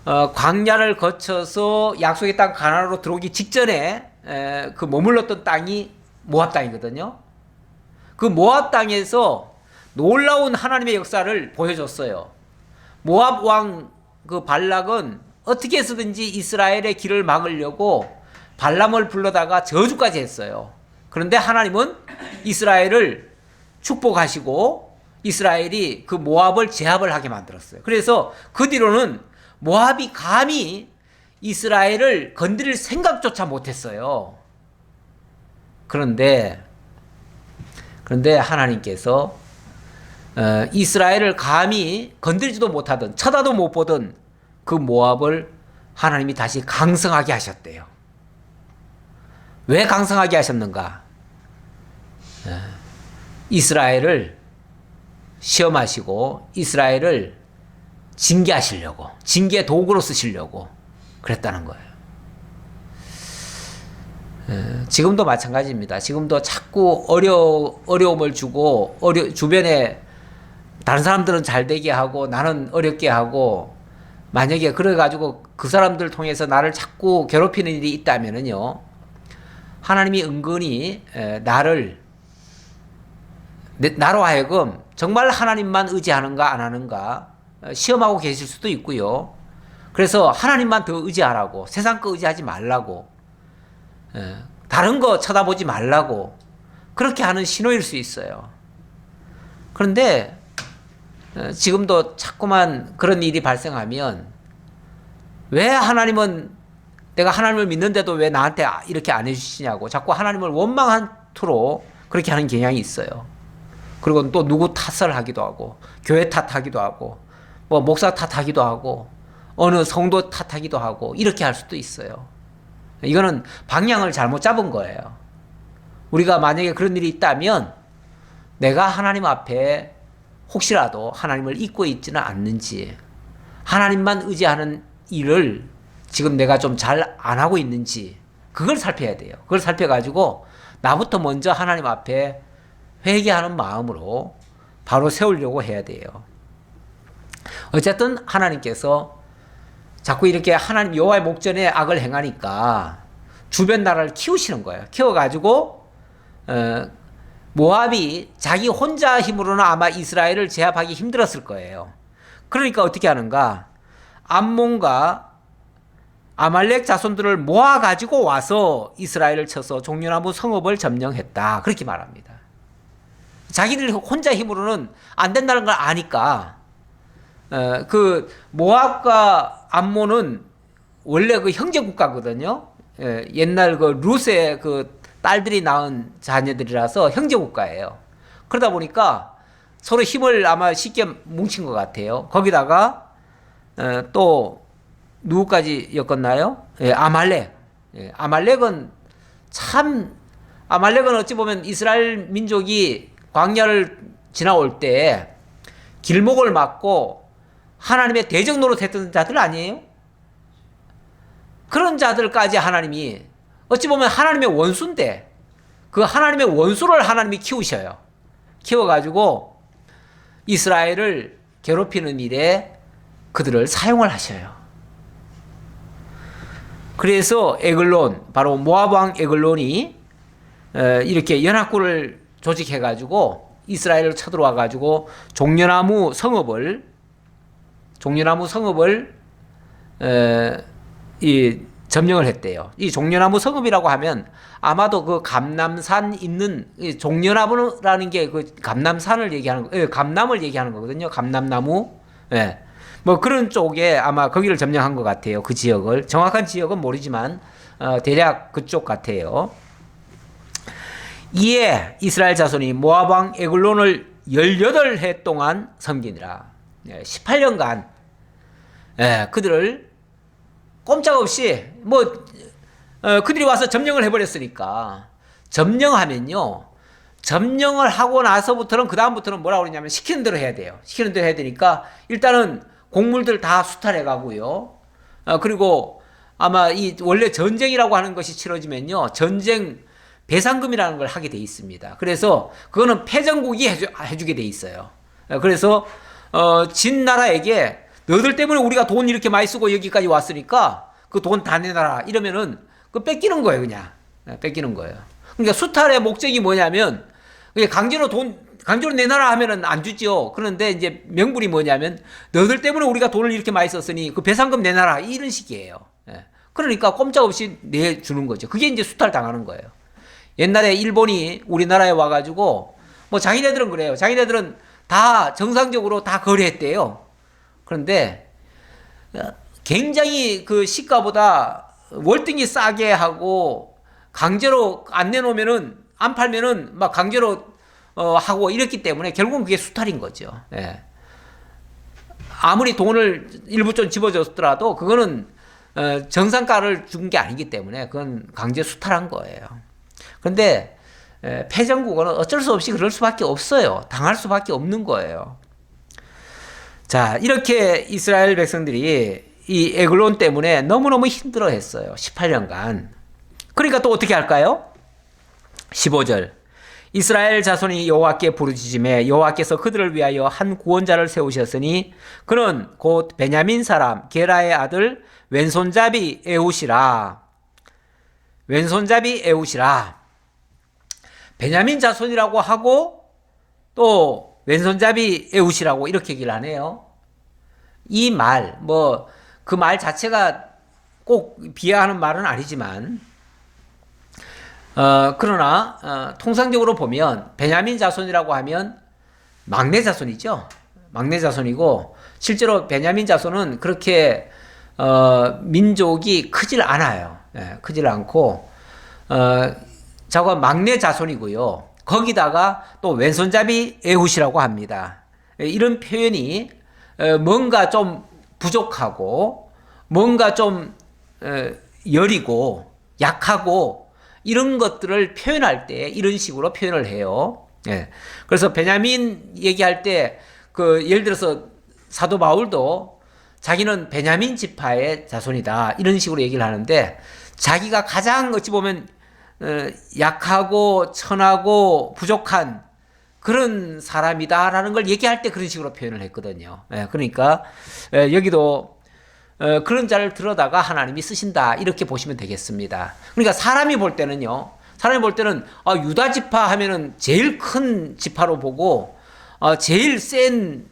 광야를 거쳐서 약속의 땅 가나안으로 들어오기 직전에 그 머물렀던 땅이 모압 땅이거든요. 그 모압 땅에서 놀라운 하나님의 역사를 보여줬어요. 모압 왕 그 발락은 어떻게 해서든지 이스라엘의 길을 막으려고 발람을 불러다가 저주까지 했어요. 그런데 하나님은 이스라엘을 축복하시고 이스라엘이 그 모압을 제압을 하게 만들었어요. 그래서 그 뒤로는 모압이 감히 이스라엘을 건드릴 생각조차 못했어요. 그런데 하나님께서 이스라엘을 감히 건들지도 못하던, 쳐다도 못 보던 그 모압을 하나님이 다시 강성하게 하셨대요. 왜 강성하게 하셨는가? 이스라엘을 시험하시고 이스라엘을 징계하시려고, 징계 도구로 쓰시려고 그랬다는 거예요. 지금도 마찬가지입니다. 지금도 자꾸 어려움을 주고 주변에 다른 사람들은 잘 되게 하고 나는 어렵게 하고, 만약에 그래가지고 그 사람들 통해서 나를 자꾸 괴롭히는 일이 있다면은요, 하나님이 은근히 나로 하여금 정말 하나님만 의지하는가 안 하는가 시험하고 계실 수도 있고요. 그래서 하나님만 더 의지하라고, 세상 거 의지하지 말라고, 다른 거 쳐다보지 말라고 그렇게 하는 신호일 수 있어요. 그런데 지금도 자꾸만 그런 일이 발생하면, 왜 하나님은, 내가 하나님을 믿는데도 왜 나한테 이렇게 안 해주시냐고 자꾸 하나님을 원망한 투로 그렇게 하는 경향이 있어요. 그리고 또 누구 탓을 하기도 하고, 교회 탓하기도 하고, 뭐 목사 탓하기도 하고, 어느 성도 탓하기도 하고, 이렇게 할 수도 있어요. 이거는 방향을 잘못 잡은 거예요. 우리가 만약에 그런 일이 있다면, 내가 하나님 앞에 혹시라도 하나님을 잊고 있지는 않는지, 하나님만 의지하는 일을 지금 내가 좀 잘 안 하고 있는지, 그걸 살펴야 돼요. 그걸 살펴가지고 나부터 먼저 하나님 앞에 회개하는 마음으로 바로 세우려고 해야 돼요. 어쨌든 하나님께서 자꾸 이렇게 하나님 여호와의 목전에 악을 행하니까 주변 나라를 키우시는 거예요. 키워가지고 모압이 자기 혼자 힘으로는 아마 이스라엘을 제압하기 힘들었을 거예요. 그러니까 어떻게 하는가? 암몬과 아말렉 자손들을 모아가지고 와서 이스라엘을 쳐서 종려나무 성읍을 점령했다. 그렇게 말합니다. 자기들 혼자 힘으로는 안 된다는 걸 아니까, 그 모압과 암몬은 원래 그 형제 국가거든요. 옛날 그 룻의 그 딸들이 낳은 자녀들이라서 형제 국가예요. 그러다 보니까 서로 힘을 아마 쉽게 뭉친 것 같아요. 거기다가 또 누구까지 엮었나요? 아말렉. 아말렉은 어찌 보면 이스라엘 민족이 광야를 지나올 때 길목을 막고 하나님의 대적 노릇했던 자들 아니에요? 그런 자들까지 하나님이, 어찌 보면 하나님의 원수인데, 그 하나님의 원수를 하나님이 키우셔요. 키워가지고 이스라엘을 괴롭히는 일에 그들을 사용을 하셔요. 그래서 에글론, 바로 모압 왕 에글론이 이렇게 연합군을 조직해가지고 이스라엘을 쳐들어와가지고 종려나무 성읍을 점령을 했대요. 이 종려나무 성읍이라고 하면 아마도 그 감남산 있는, 종려나무라는 게 그 감남산을 얘기하는 거, 감남을 얘기하는 거거든요. 감남나무. 뭐 그런 쪽에 아마 거기를 점령한 것 같아요. 그 지역을. 정확한 지역은 모르지만 대략 그쪽 같아요. 이에 이스라엘 자손이 모압 왕 에글론을 18해 동안 섬기니라. 18년간 그들을 꼼짝없이 그들이 와서 점령을 해버렸으니까, 점령하면요, 점령을 하고 나서부터는, 그 다음부터는 뭐라고 그러냐면 시키는 대로 해야 돼요. 시키는 대로 해야 되니까 일단은 곡물들 다 수탈해 가고요. 그리고 아마 이 원래 전쟁이라고 하는 것이 치러지면요, 전쟁 배상금이라는 걸 하게 돼 있습니다. 그래서 그거는 패전국이 해주게 돼 있어요. 그래서 진 나라에게 너희들 때문에 우리가 돈 이렇게 많이 쓰고 여기까지 왔으니까 그 돈 다 내놔라 이러면은 그 뺏기는 거예요. 그냥 뺏기는 거예요. 그러니까 수탈의 목적이 뭐냐면, 강제로 내놔라 하면은 안 주죠. 그런데 이제 명분이 뭐냐면, 너희들 때문에 우리가 돈을 이렇게 많이 썼으니 그 배상금 내놔라, 이런 식이에요. 그러니까 꼼짝없이 내주는 거죠. 그게 이제 수탈 당하는 거예요. 옛날에 일본이 우리나라에 와가지고 뭐 자기네들은 그래요. 자기네들은 다 정상적으로 다 거래했대요. 그런데 굉장히 그 시가보다 월등히 싸게 하고, 강제로 안 내놓으면은, 안 팔면은 막 강제로 하고 이랬기 때문에 결국은 그게 수탈인 거죠. 아무리 돈을 일부 좀 집어줬더라도 그거는 정상가를 준 게 아니기 때문에 그건 강제 수탈한 거예요. 그런데 패전국은 어쩔 수 없이 그럴 수밖에 없어요. 당할 수밖에 없는 거예요. 자, 이렇게 이스라엘 백성들이 이 에글론 때문에 너무너무 힘들어 했어요. 18년간. 그러니까 또 어떻게 할까요? 15절. 이스라엘 자손이 여호와께 부르짖음에 여호와께서 그들을 위하여 한 구원자를 세우셨으니 그는 곧 베냐민 사람 게라의 아들 왼손잡이 에훗이라. 왼손잡이 에훗이라. 베냐민 자손이라고 하고 또 왼손잡이 에훗이라고 이렇게 얘기를 하네요. 이 말, 그 말 자체가 꼭 비하하는 말은 아니지만 그러나 통상적으로 보면 베냐민 자손이라고 하면 막내 자손이죠. 막내 자손이고 실제로 베냐민 자손은 그렇게 민족이 크질 않아요. 크질 않고 저거 막내 자손이고요. 거기다가 또 왼손잡이 에훗이라고 합니다. 이런 표현이 뭔가 좀 부족하고 뭔가 좀 여리고 약하고 이런 것들을 표현할 때 이런 식으로 표현을 해요. 그래서 베냐민 얘기할 때 예를 들어서 사도 바울도 자기는 베냐민 지파의 자손이다 이런 식으로 얘기를 하는데 자기가 가장 어찌 보면 약하고 천하고 부족한 그런 사람이다라는 걸 얘기할 때 그런 식으로 표현을 했거든요. 그러니까 여기도 그런 자를 들어다가 하나님이 쓰신다 이렇게 보시면 되겠습니다. 그러니까 사람이 볼 때는 유다 지파 하면은 제일 큰 지파로 보고 제일 센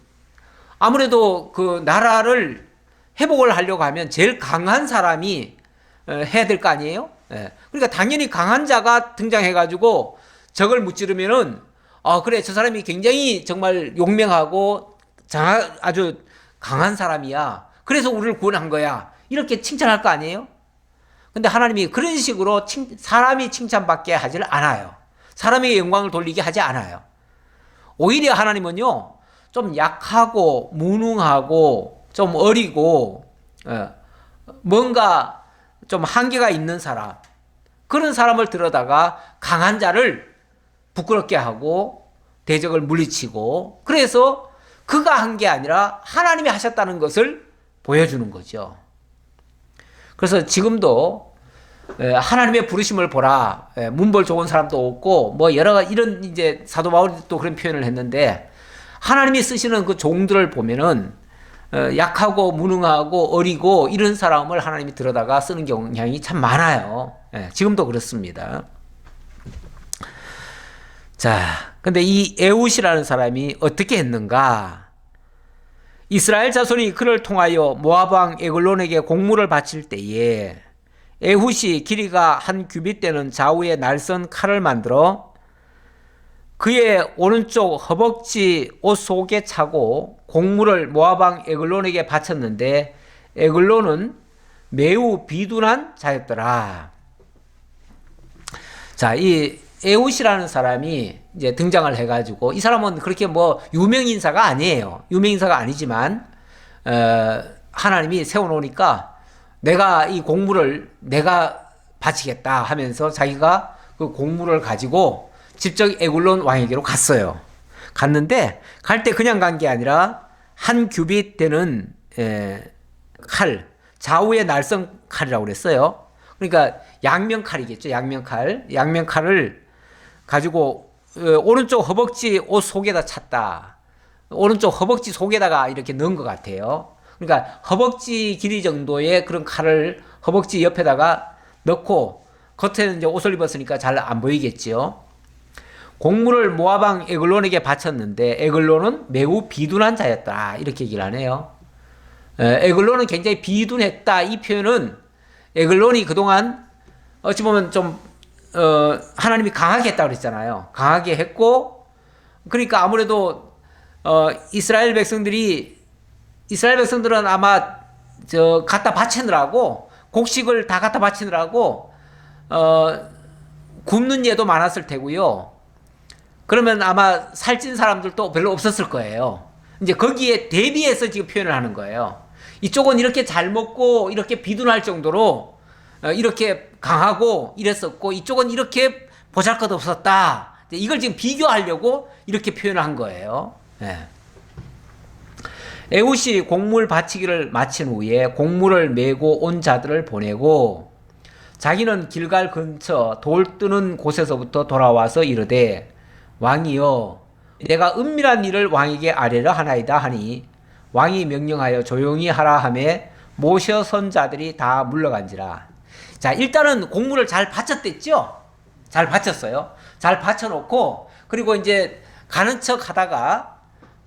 아무래도 그 나라를 회복을 하려고 하면 제일 강한 사람이 해야 될 거 아니에요? 그러니까 당연히 강한 자가 등장해가지고 적을 무찌르면은 그래 저 사람이 굉장히 정말 용맹하고 아주 강한 사람이야. 그래서 우리를 구원한 거야. 이렇게 칭찬할 거 아니에요? 근데 하나님이 그런 식으로 사람이 칭찬받게 하질 않아요. 사람에게 영광을 돌리게 하지 않아요. 오히려 하나님은요, 좀 약하고 무능하고 좀 어리고 뭔가 좀 한계가 있는 사람, 그런 사람을 들여다가 강한 자를 부끄럽게 하고 대적을 물리치고 그래서 그가 한 게 아니라 하나님이 하셨다는 것을 보여주는 거죠. 그래서 지금도 하나님의 부르심을 보라. 문벌 좋은 사람도 없고 여러 가지 이런 이제 사도 바울이 또 그런 표현을 했는데 하나님이 쓰시는 그 종들을 보면은 약하고 무능하고 어리고 이런 사람을 하나님이 들여다가 쓰는 경향이 참 많아요. 지금도 그렇습니다. 자, 근데 이 에훗이라는 사람이 어떻게 했는가? 이스라엘 자손이 그를 통하여 모압 왕 에글론에게 공물을 바칠 때에 에훗이 길이가 한 규빗 되는 좌우에 날선 칼을 만들어 그의 오른쪽 허벅지 옷 속에 차고 공물을 모압 왕 에글론에게 바쳤는데 에글론은 매우 비둔한 자였더라. 자, 이 에훗이라는 사람이 이제 등장을 해가지고 이 사람은 그렇게 유명 인사가 아니에요. 유명 인사가 아니지만 하나님이 세워놓으니까 내가 이 공물을 내가 바치겠다 하면서 자기가 그 공물을 가지고 직접 에글론 왕에게로 갔어요. 갔는데 갈 때 그냥 간 게 아니라 한 규빗 되는 칼, 좌우에 날선 칼이라고 그랬어요. 그러니까 양면칼이겠죠. 양면칼을 가지고 오른쪽 허벅지 옷 속에다 찼다. 오른쪽 허벅지 속에다가 이렇게 넣은 것 같아요. 그러니까 허벅지 길이 정도의 그런 칼을 허벅지 옆에다가 넣고 겉에는 이제 옷을 입었으니까 잘 안 보이겠죠. 공물을 모압 왕 에글론에게 바쳤는데 에글론은 매우 비둔한 자였다. 이렇게 얘기를 하네요. 에글론은 굉장히 비둔했다. 이 표현은 에글론이 그동안 어찌 보면 좀 하나님이 강하게 했다고 그랬잖아요. 강하게 했고 그러니까 아무래도 이스라엘 백성들은 아마 갖다 바치느라고 곡식을 다 갖다 바치느라고 굶는 예도 많았을 테고요. 그러면 아마 살찐 사람들도 별로 없었을 거예요. 이제 거기에 대비해서 지금 표현을 하는 거예요. 이쪽은 이렇게 잘 먹고 이렇게 비둔할 정도로 이렇게 강하고 이랬었고 이쪽은 이렇게 보잘것없었다. 이걸 지금 비교하려고 이렇게 표현을 한 거예요. 에훗이 공물 바치기를 마친 후에 공물을 메고 온 자들을 보내고 자기는 길갈 근처 돌 뜨는 곳에서부터 돌아와서 이르되 왕이여 내가 은밀한 일을 왕에게 아뢰려 하나이다 하니 왕이 명령하여 조용히 하라 하매 모셔 선 자들이 다 물러간지라. 자, 일단은 공문을 잘 바쳤댔죠? 잘 바쳤어요. 잘 바쳐놓고 그리고 이제 가는 척 하다가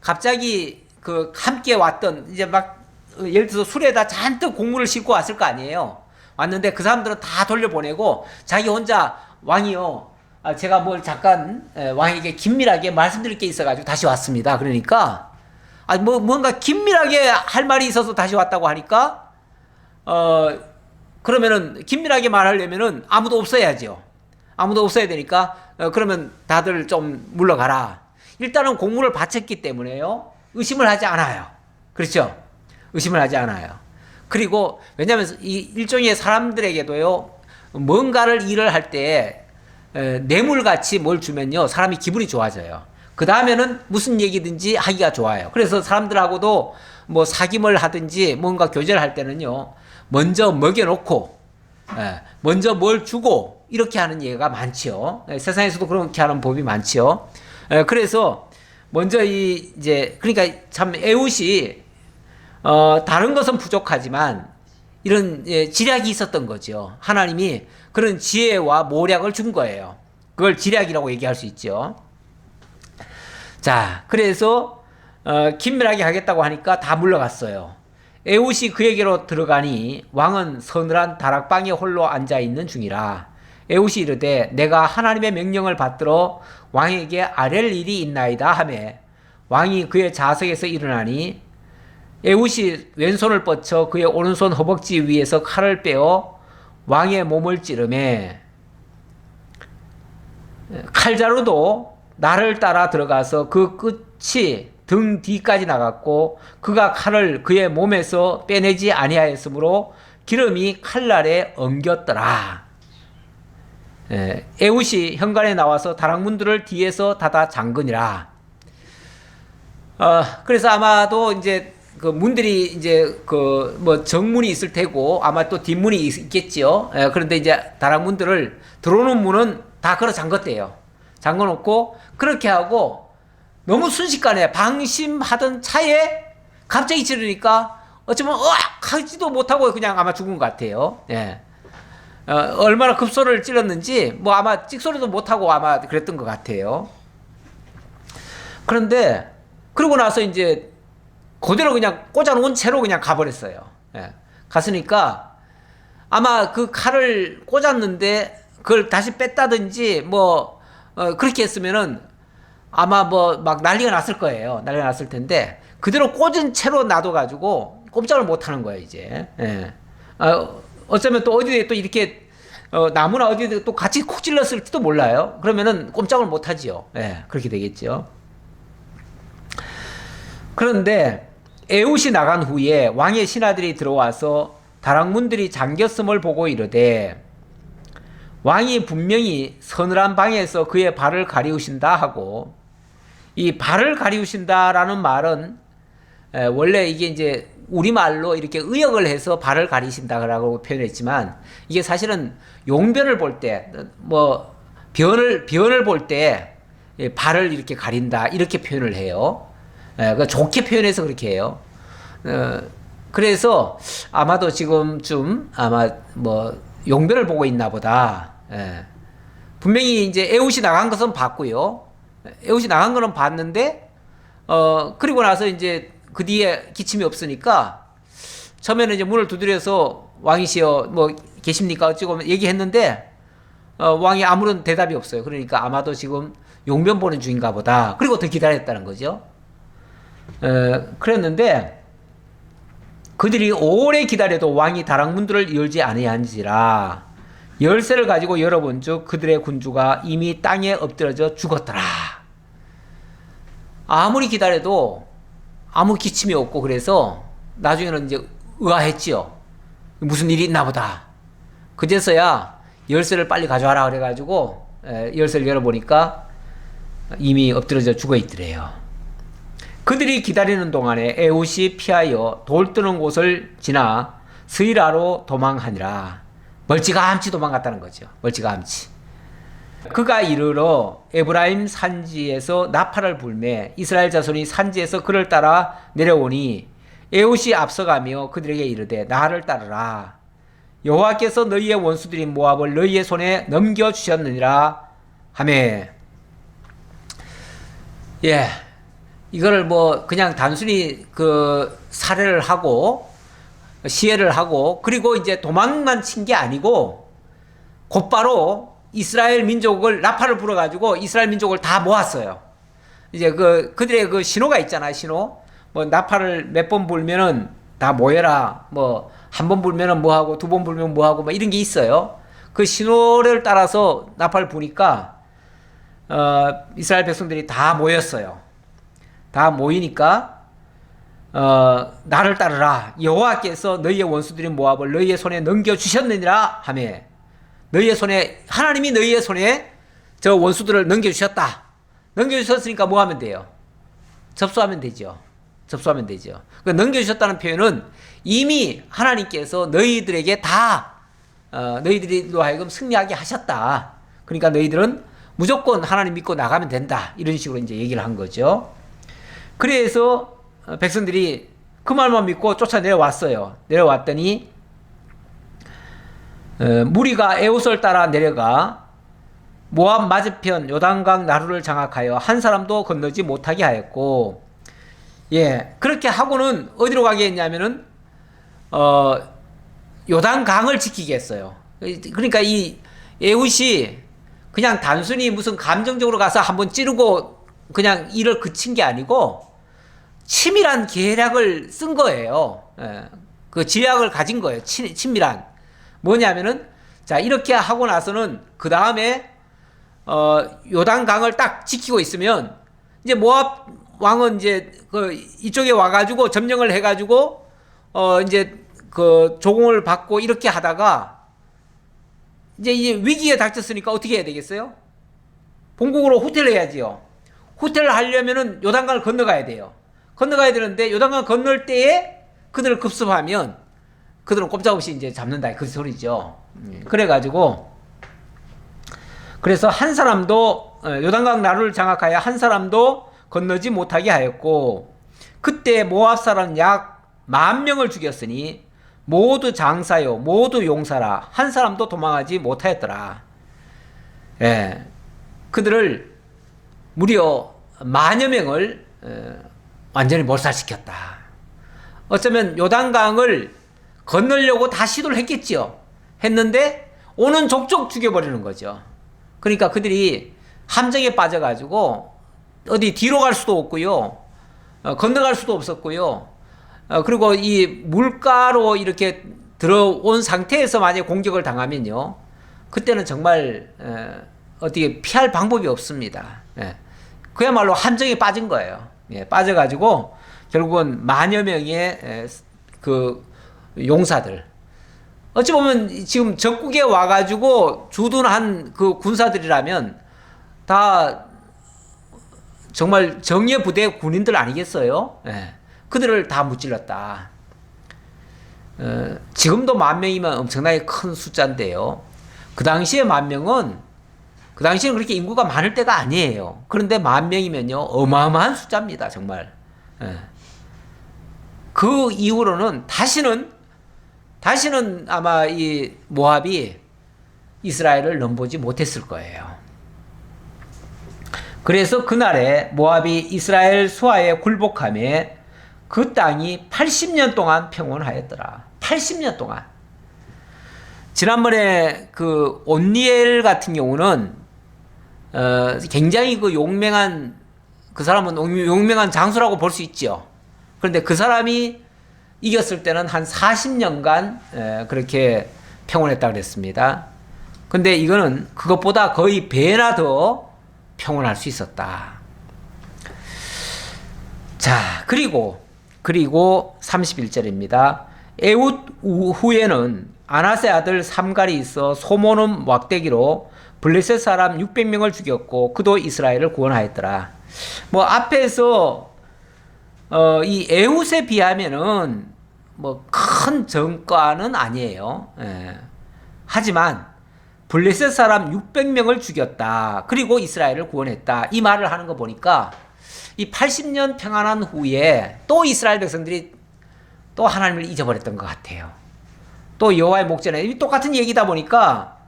갑자기 그 함께 왔던 이제 막 예를 들어서 술에다 잔뜩 공문을 싣고 왔을 거 아니에요. 왔는데 그 사람들은 다 돌려보내고 자기 혼자 왕이요. 제가 뭘 잠깐 왕에게 긴밀하게 말씀드릴 게 있어가지고 다시 왔습니다. 그러니까 뭔가 긴밀하게 할 말이 있어서 다시 왔다고 하니까 그러면은 긴밀하게 말하려면은 아무도 없어야죠. 아무도 없어야 되니까 그러면 다들 좀 물러가라. 일단은 공문을 바쳤기 때문에요. 의심을 하지 않아요. 그렇죠? 의심을 하지 않아요. 그리고 왜냐하면 이 일종의 사람들에게도요. 뭔가를 일을 할 때 뇌물같이 뭘 주면요. 사람이 기분이 좋아져요. 그 다음에는 무슨 얘기든지 하기가 좋아요. 그래서 사람들하고도 뭐 사귐을 하든지 뭔가 교제를 할 때는요. 먼저 먹여놓고 먼저 뭘 주고 이렇게 하는 예가 많지요. 세상에서도 그렇게 하는 법이 많지요. 그래서 먼저 이제 그러니까 참 에훗이 다른 것은 부족하지만 이런 지략이 있었던 거죠. 하나님이 그런 지혜와 모략을 준 거예요. 그걸 지략이라고 얘기할 수 있죠. 자, 그래서 긴밀하게 하겠다고 하니까 다 물러갔어요. 에훗이 그에게로 들어가니 왕은 서늘한 다락방에 홀로 앉아있는 중이라. 에훗이 이르되 내가 하나님의 명령을 받들어 왕에게 아랠 일이 있나이다 하매 왕이 그의 좌석에서 일어나니 에훗이 왼손을 뻗쳐 그의 오른손 허벅지 위에서 칼을 빼어 왕의 몸을 찌르매 칼자루도 나를 따라 들어가서 그 끝이 등 뒤까지 나갔고 그가 칼을 그의 몸에서 빼내지 아니하였으므로 기름이 칼날에 엉겼더라. 에훗이 현관에 나와서 다락문들을 뒤에서 닫아 잠그니라. 그래서 아마도 이제 그 문들이 이제 그 뭐 정문이 있을 테고 아마 또 뒷문이 있겠지요. 그런데 이제 다락문들을 들어오는 문은 다 걸어 잠궜대요. 잠궈놓고 그렇게 하고 너무 순식간에 방심하던 차에 갑자기 지르니까 어쩌면 하지도 못하고 그냥 아마 죽은 것 같아요. 예. 얼마나 급소를 찔렀는지 뭐 아마 찍소리도 못하고 아마 그랬던 것 같아요. 그런데 그러고 나서 이제 그대로 그냥 꽂아놓은 채로 그냥 가버렸어요. 예. 갔으니까 아마 그 칼을 꽂았는데 그걸 다시 뺐다든지 뭐 그렇게 했으면은 아마 뭐 막 난리가 났을 거예요. 난리가 났을 텐데 그대로 꽂은 채로 놔둬가지고 꼼짝을 못하는 거예요 이제. 예. 어쩌면 또 어디에 또 이렇게 나무나 어디에 또 같이 콕 찔렀을지도 몰라요. 그러면은 꼼짝을 못하지요. 예, 그렇게 되겠죠. 그런데 에훗이 나간 후에 왕의 신하들이 들어와서 다락문들이 잠겼음을 보고 이르되 왕이 분명히 서늘한 방에서 그의 발을 가리우신다 하고 이 발을 가리우신다라는 말은 원래 이게 이제 우리말로 이렇게 의역을 해서 발을 가리신다라고 표현했지만 이게 사실은 용변을 볼 때 뭐 변을 볼 때 발을 이렇게 가린다 이렇게 표현을 해요. 그러니까 좋게 표현해서 그렇게 해요. 그래서 아마도 지금쯤 아마 뭐 용변을 보고 있나 보다. 분명히 이제 에훗이 나간 것은 봤고요. 에훗이 나간 거는 봤는데 그리고 나서 이제 그 뒤에 기침이 없으니까 처음에는 이제 문을 두드려서 왕이시여 뭐 계십니까 어찌고 얘기했는데 왕이 아무런 대답이 없어요. 그러니까 아마도 지금 용변 보는 중인가 보다. 그리고 더 기다렸다는 거죠. 그랬는데 그들이 오래 기다려도 왕이 다락문들을 열지 아니한지라 열쇠를 가지고 열어본즉 그들의 군주가 이미 땅에 엎드러져 죽었더라. 아무리 기다려도 아무 기침이 없고 그래서 나중에는 이제 의아했지요. 무슨 일이 있나 보다. 그제서야 열쇠를 빨리 가져와라 그래가지고 열쇠를 열어보니까 이미 엎드러져 죽어 있더래요. 그들이 기다리는 동안에 에훗이 피하여 돌 뜨는 곳을 지나 스이라로 도망하니라. 멀찌감치 도망갔다는 거죠. 멀찌감치. 그가 이르러 에브라임 산지에서 나팔을 불매 이스라엘 자손이 산지에서 그를 따라 내려오니 에훗이 앞서가며 그들에게 이르되 나를 따르라. 여호와께서 너희의 원수들인 모압을 너희의 손에 넘겨주셨느니라 하매. 예, 이거를 뭐 그냥 단순히 그 살해를 하고 시해를 하고 그리고 이제 도망만 친 게 아니고 곧바로 이스라엘 민족을 나팔을 불어가지고 이스라엘 민족을 다 모았어요. 이제 그들의 그 신호가 있잖아요. 신호. 뭐 나팔을 몇 번 불면은 다 모여라. 뭐 한 번 불면은 뭐 하고 두 번 불면 뭐 하고 뭐 이런 게 있어요. 그 신호를 따라서 나팔을 부니까 이스라엘 백성들이 다 모였어요. 다 모이니까 나를 따르라. 여호와께서 너희의 원수들인 모압을 너희의 손에 넘겨주셨느니라 하며. 너희의 손에, 하나님이 너희의 손에 저 원수들을 넘겨주셨다. 넘겨주셨으니까 뭐 하면 돼요? 접수하면 되죠. 접수하면 되죠. 그 넘겨주셨다는 표현은 이미 하나님께서 너희들에게 다 너희들로 하여금 승리하게 하셨다. 그러니까 너희들은 무조건 하나님 믿고 나가면 된다. 이런 식으로 이제 얘기를 한 거죠. 그래서 백성들이 그 말만 믿고 쫓아 내려왔어요. 내려왔더니 무리가 에웃을 따라 내려가 모압 맞은편 요단강 나루를 장악하여 한 사람도 건너지 못하게 하였고, 예, 그렇게 하고는 어디로 가게 했냐면은 요단강을 지키게 했어요. 그러니까 이 에웃이 그냥 단순히 무슨 감정적으로 가서 한번 찌르고 그냥 일을 그친 게 아니고 치밀한 계략을 쓴 거예요. 예, 그 지략을 가진 거예요. 친밀한. 뭐냐면은, 자, 이렇게 하고 나서는 그 다음에 요단강을 딱 지키고 있으면 이제 모압 왕은 이제 그 이쪽에 와가지고 점령을 해가지고 이제 그 조공을 받고 이렇게 하다가 이제 위기에 닥쳤으니까 어떻게 해야 되겠어요? 본국으로 후퇴를 해야지요. 후퇴를 하려면은 요단강을 건너가야 돼요. 건너가야 되는데 요단강 건널 때에 그들을 급습하면 그들은 꼼짝없이 이제 잡는다. 그 소리죠. 그래가지고 그래서 한 사람도 요단강 나루를 장악하여 한 사람도 건너지 못하게 하였고, 그때 모압 사람 약 10,000명을 죽였으니 모두 장사요 모두 용사라 한 사람도 도망하지 못하였더라. 예, 그들을 무려 10,000여 명을 완전히 몰살시켰다. 어쩌면 요단강을 건너려고 다 시도를 했겠지요. 했는데 오는 족족 죽여버리는 거죠. 그러니까 그들이 함정에 빠져가지고 어디 뒤로 갈 수도 없고요. 건너갈 수도 없었고요. 그리고 이 물가로 이렇게 들어온 상태에서 만약에 공격을 당하면요, 그때는 정말 어떻게 피할 방법이 없습니다. 예. 그야말로 함정에 빠진 거예요. 예, 빠져가지고 결국은 10,000여 명의 그 용사들, 어찌 보면 지금 적국에 와가지고 주둔한 그 군사들이라면 다 정말 정예 부대 군인들 아니겠어요? 예. 그들을 다 무찔렀다. 지금도 10,000명이면 엄청나게 큰 숫자인데요. 그 당시에 10,000명은 그 당시에는 그렇게 인구가 많을 때가 아니에요. 그런데 10,000명이면요 어마어마한 숫자입니다. 정말. 예. 그 이후로는 다시는 아마 이 모압이 이스라엘을 넘보지 못했을 거예요. 그래서 그날에 모압이 이스라엘 수하에 굴복하며 그 땅이 80년 동안 평온하였더라. 80년 동안. 지난번에 그 온니엘 같은 경우는 굉장히 그 용맹한, 그 사람은 용맹한 장수라고 볼 수 있죠. 그런데 그 사람이 이겼을 때는 한 40년간 그렇게 평온했다고 그랬습니다. 근데 이거는 그것보다 거의 배나 더 평온할 수 있었다. 자, 그리고 31절입니다. 에웃 후에는 아나세 아들 삼갈이 있어 소모는 막대기로 블레셋 사람 600명을 죽였고 그도 이스라엘을 구원하였더라. 뭐 앞에서 이 에웃에 비하면은 뭐 큰 전과는 아니에요. 예. 하지만 블레셋 사람 600명을 죽였다. 그리고 이스라엘을 구원했다. 이 말을 하는 거 보니까 이 80년 평안한 후에 또 이스라엘 백성들이 또 하나님을 잊어버렸던 것 같아요. 또 여호와의 목전에 똑같은 얘기다 보니까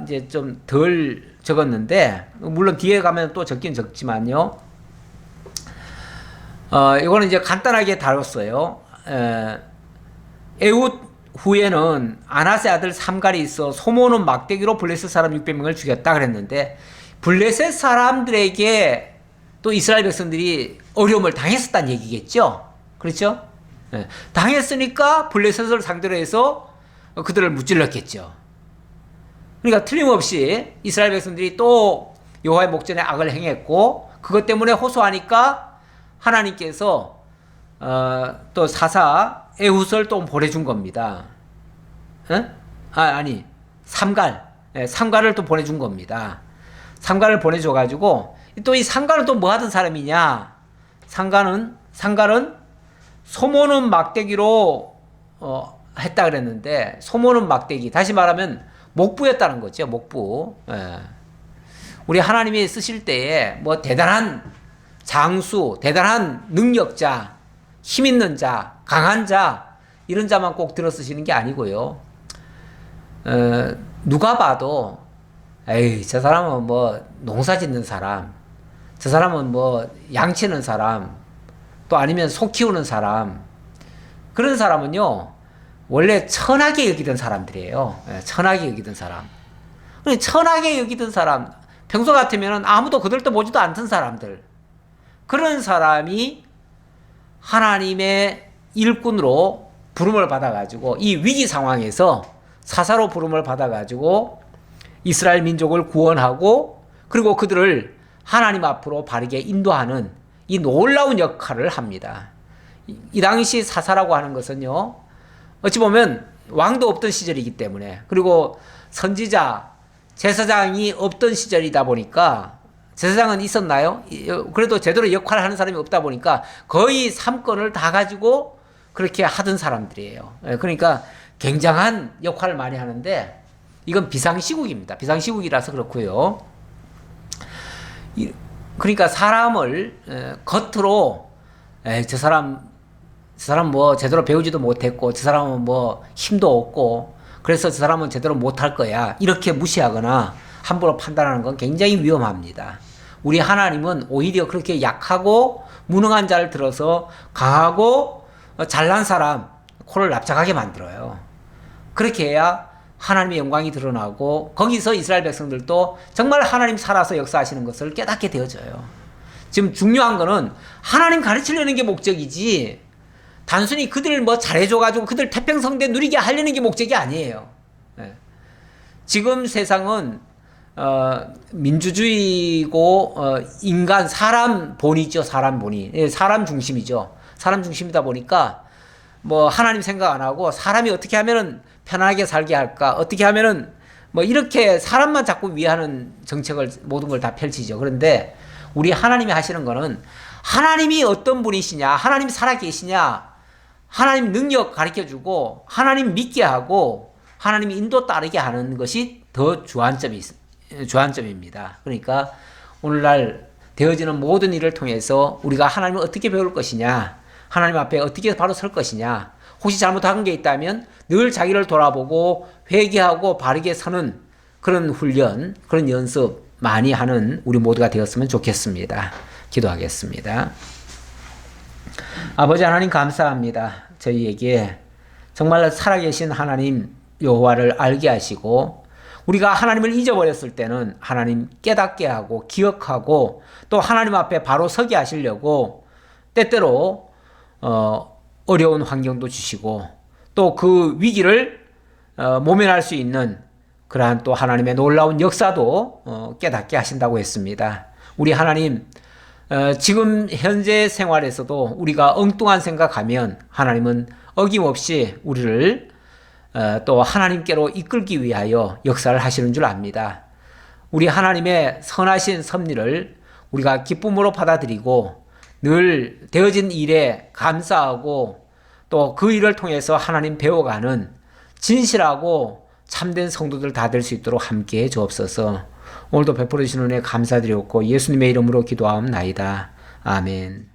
이제 좀 덜 적었는데, 물론 뒤에 가면 또 적긴 적지만요. 이거는 이제 간단하게 다뤘어요. 에훗 후에는 아나세 아들 삼갈이 있어 소모는 막대기로 블레셋 사람 600명을 죽였다 그랬는데, 블레셋 사람들에게 또 이스라엘 백성들이 어려움을 당했었다는 얘기겠죠. 그렇죠? 당했으니까 블레셋을 상대로 해서 그들을 무찔렀겠죠. 그러니까 틀림없이 이스라엘 백성들이 또 여호와의 목전에 악을 행했고, 그것 때문에 호소하니까 하나님께서 또 사사 에훗을 또 보내준 겁니다. 삼갈을 또 보내준 겁니다. 삼갈을 보내줘가지고, 또 이 삼갈은 또 뭐 하던 사람이냐? 삼갈은 소모는 막대기로 했다 그랬는데, 소모는 막대기, 다시 말하면 목부였다는 거죠. 목부. 우리 하나님이 쓰실 때에 뭐 대단한 장수, 대단한 능력자, 힘 있는 자, 강한 자, 이런 자만 꼭 들어 쓰시는 게 아니고요. 누가 봐도 에이, 저 사람은 뭐 농사 짓는 사람, 저 사람은 뭐 양치는 사람, 또 아니면 소 키우는 사람, 그런 사람은요 원래 천하게 여기던 사람들이에요. 천하게 여기던 사람. 천하게 여기던 사람, 평소 같으면 아무도 거들떠 보지도 않던 사람들, 그런 사람이 하나님의 일꾼으로 부름을 받아가지고 이 위기 상황에서 사사로 부름을 받아가지고 이스라엘 민족을 구원하고, 그리고 그들을 하나님 앞으로 바르게 인도하는 이 놀라운 역할을 합니다. 이 당시 사사라고 하는 것은요, 어찌 보면 왕도 없던 시절이기 때문에, 그리고 선지자, 제사장이 없던 시절이다 보니까, 제사장은 있었나요? 그래도 제대로 역할을 하는 사람이 없다 보니까 거의 삼권을 다 가지고 그렇게 하던 사람들이에요. 그러니까 굉장한 역할을 많이 하는데, 이건 비상시국입니다. 비상시국이라서 그렇고요. 그러니까 사람을 겉으로 저 사람 뭐 제대로 배우지도 못했고, 저 사람은 뭐 힘도 없고, 그래서 저 사람은 제대로 못할 거야, 이렇게 무시하거나 함부로 판단하는 건 굉장히 위험합니다. 우리 하나님은 오히려 그렇게 약하고 무능한 자를 들어서 강하고 잘난 사람 코를 납작하게 만들어요. 그렇게 해야 하나님의 영광이 드러나고, 거기서 이스라엘 백성들도 정말 하나님 살아서 역사하시는 것을 깨닫게 되어져요. 지금 중요한 거는 하나님 가르치려는 게 목적이지, 단순히 그들 뭐 잘해줘가지고 그들 태평성대 누리게 하려는 게 목적이 아니에요. 지금 세상은 민주주의고 인간, 사람 본이죠. 사람 본이. 사람 중심이죠. 사람 중심이다 보니까 뭐 하나님 생각 안 하고 사람이 어떻게 하면은 편안하게 살게 할까, 어떻게 하면은 뭐 이렇게 사람만 자꾸 위하는 정책을, 모든 걸 다 펼치죠. 그런데 우리 하나님이 하시는 거는, 하나님이 어떤 분이시냐, 하나님 살아계시냐, 하나님 능력 가르쳐주고 하나님 믿게 하고 하나님 인도 따르게 하는 것이 더 주안점입니다. 그러니까 오늘날 되어지는 모든 일을 통해서 우리가 하나님을 어떻게 배울 것이냐, 하나님 앞에 어떻게 바로 설 것이냐, 혹시 잘못한 게 있다면 늘 자기를 돌아보고 회개하고 바르게 서는 그런 훈련, 그런 연습 많이 하는 우리 모두가 되었으면 좋겠습니다. 기도하겠습니다. 아버지 하나님, 감사합니다. 저희에게 정말 살아계신 하나님 여호와를 알게 하시고, 우리가 하나님을 잊어버렸을 때는 하나님 깨닫게 하고 기억하고, 또 하나님 앞에 바로 서게 하시려고 때때로 어려운 환경도 주시고, 또 그 위기를 모면할 수 있는 그러한 또 하나님의 놀라운 역사도 깨닫게 하신다고 했습니다. 우리 하나님, 지금 현재 생활에서도 우리가 엉뚱한 생각하면 하나님은 어김없이 우리를 또 하나님께로 이끌기 위하여 역사를 하시는 줄 압니다. 우리 하나님의 선하신 섭리를 우리가 기쁨으로 받아들이고, 늘 되어진 일에 감사하고, 또 그 일을 통해서 하나님 배워가는 진실하고 참된 성도들 다 될 수 있도록 함께해 주옵소서. 오늘도 베풀어 주신 은혜 감사드렸고 예수님의 이름으로 기도하옵나이다. 아멘.